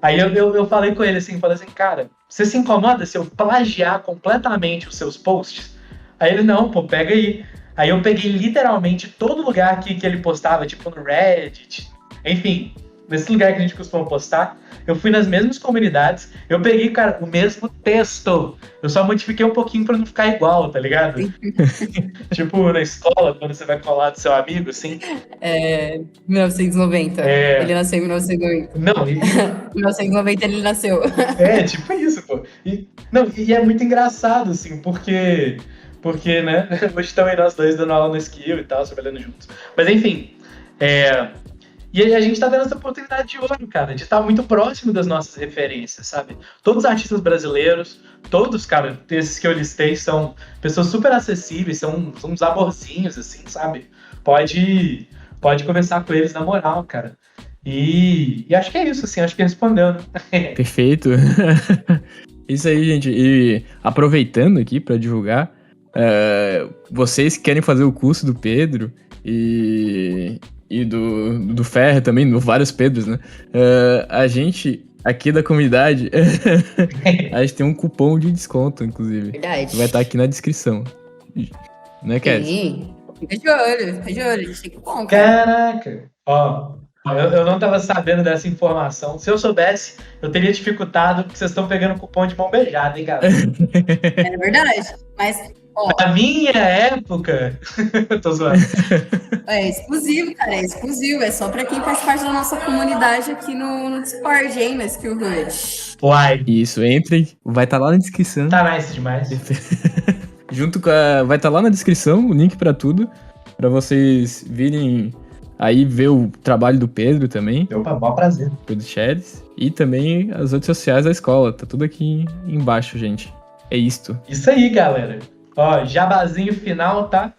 Aí eu falei com ele assim, cara, você se incomoda se eu plagiar completamente os seus posts? Aí ele, não, pô, pega aí. Aí eu peguei literalmente todo lugar que ele postava, tipo no Reddit, enfim, nesse lugar que a gente costuma postar, eu fui nas mesmas comunidades, eu peguei, cara, o mesmo texto, eu só modifiquei um pouquinho pra não ficar igual, tá ligado? Tipo, na escola, quando você vai colar do seu amigo, assim. 1990. Ele nasceu em 1990. Não, 1990 ele nasceu. Tipo isso, pô. E é muito engraçado, assim, porque, né, hoje também nós dois dando aula no Skill e tal, trabalhando juntos. Mas, enfim, e a gente tá tendo essa oportunidade de ouro, cara, de estar muito próximo das nossas referências, sabe? Todos os artistas brasileiros, todos, cara, esses que eu listei são pessoas super acessíveis, são uns amorzinhos, assim, sabe? Pode conversar com eles na moral, cara. E acho que é isso, assim, acho que respondeu, né? Perfeito. Isso aí, gente. E aproveitando aqui para divulgar, vocês que querem fazer o curso do Pedro e do Ferre também, do vários Pedros, né? A gente aqui da comunidade, a gente tem um cupom de desconto, inclusive. Verdade. Vai estar aqui na descrição. Né, Kes? Sim. Fica de olho. A gente tem cupom, cara. Caraca! Ó, eu não tava sabendo dessa informação. Se eu soubesse, eu teria dificultado, porque vocês estão pegando cupom de mão beijada, hein, galera? É verdade. Mas, ó, Na minha época... Tô zoando. é exclusivo, cara. É exclusivo. É só pra quem faz parte da nossa comunidade aqui no Discord, hein, na Skill Hood. Uai, Isso, entrem. Vai estar lá na descrição. tá nice demais. Junto com vai estar lá na descrição o link pra tudo, pra vocês virem aí ver o trabalho do Pedro também, Opa, bom prazer. Pedro Cheres, e também as redes sociais da escola. Tá tudo aqui embaixo, gente. É isto. Isso aí, galera. Ó, jabazinho final, tá?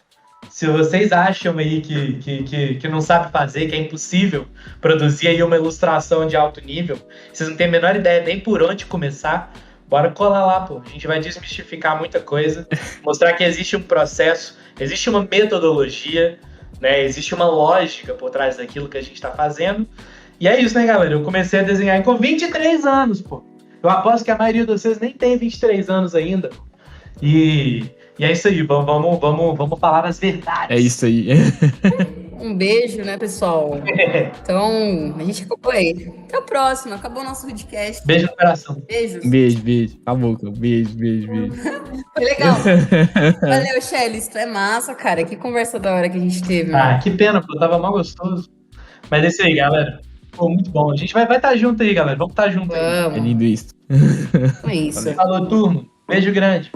Se vocês acham aí que não sabe fazer, que é impossível produzir aí uma ilustração de alto nível, vocês não têm a menor ideia nem por onde começar, bora colar lá, pô. A gente vai desmistificar muita coisa, mostrar que existe um processo, existe uma metodologia, né? Existe uma lógica por trás daquilo que a gente tá fazendo. E é isso, né, galera? Eu comecei a desenhar com 23 anos, pô. Eu aposto que a maioria de vocês nem tem 23 anos ainda. E é isso aí, vamos falar as verdades. É isso aí. Um beijo, né, pessoal? Então, a gente acabou aí. Até o próximo. Acabou o nosso podcast. Beijo no coração. Beijos. Beijo. Acabou, beijo. Foi legal. Valeu, Shelly. Tu é massa, cara. Que conversa da hora que a gente teve. Ah, que pena, pô. Tava mal gostoso. Mas é isso aí, galera. Pô, muito bom. A gente vai estar junto aí, galera. Vamos estar junto aí. É Vamos. lindo isso. É isso. Falou, turma. Beijo grande.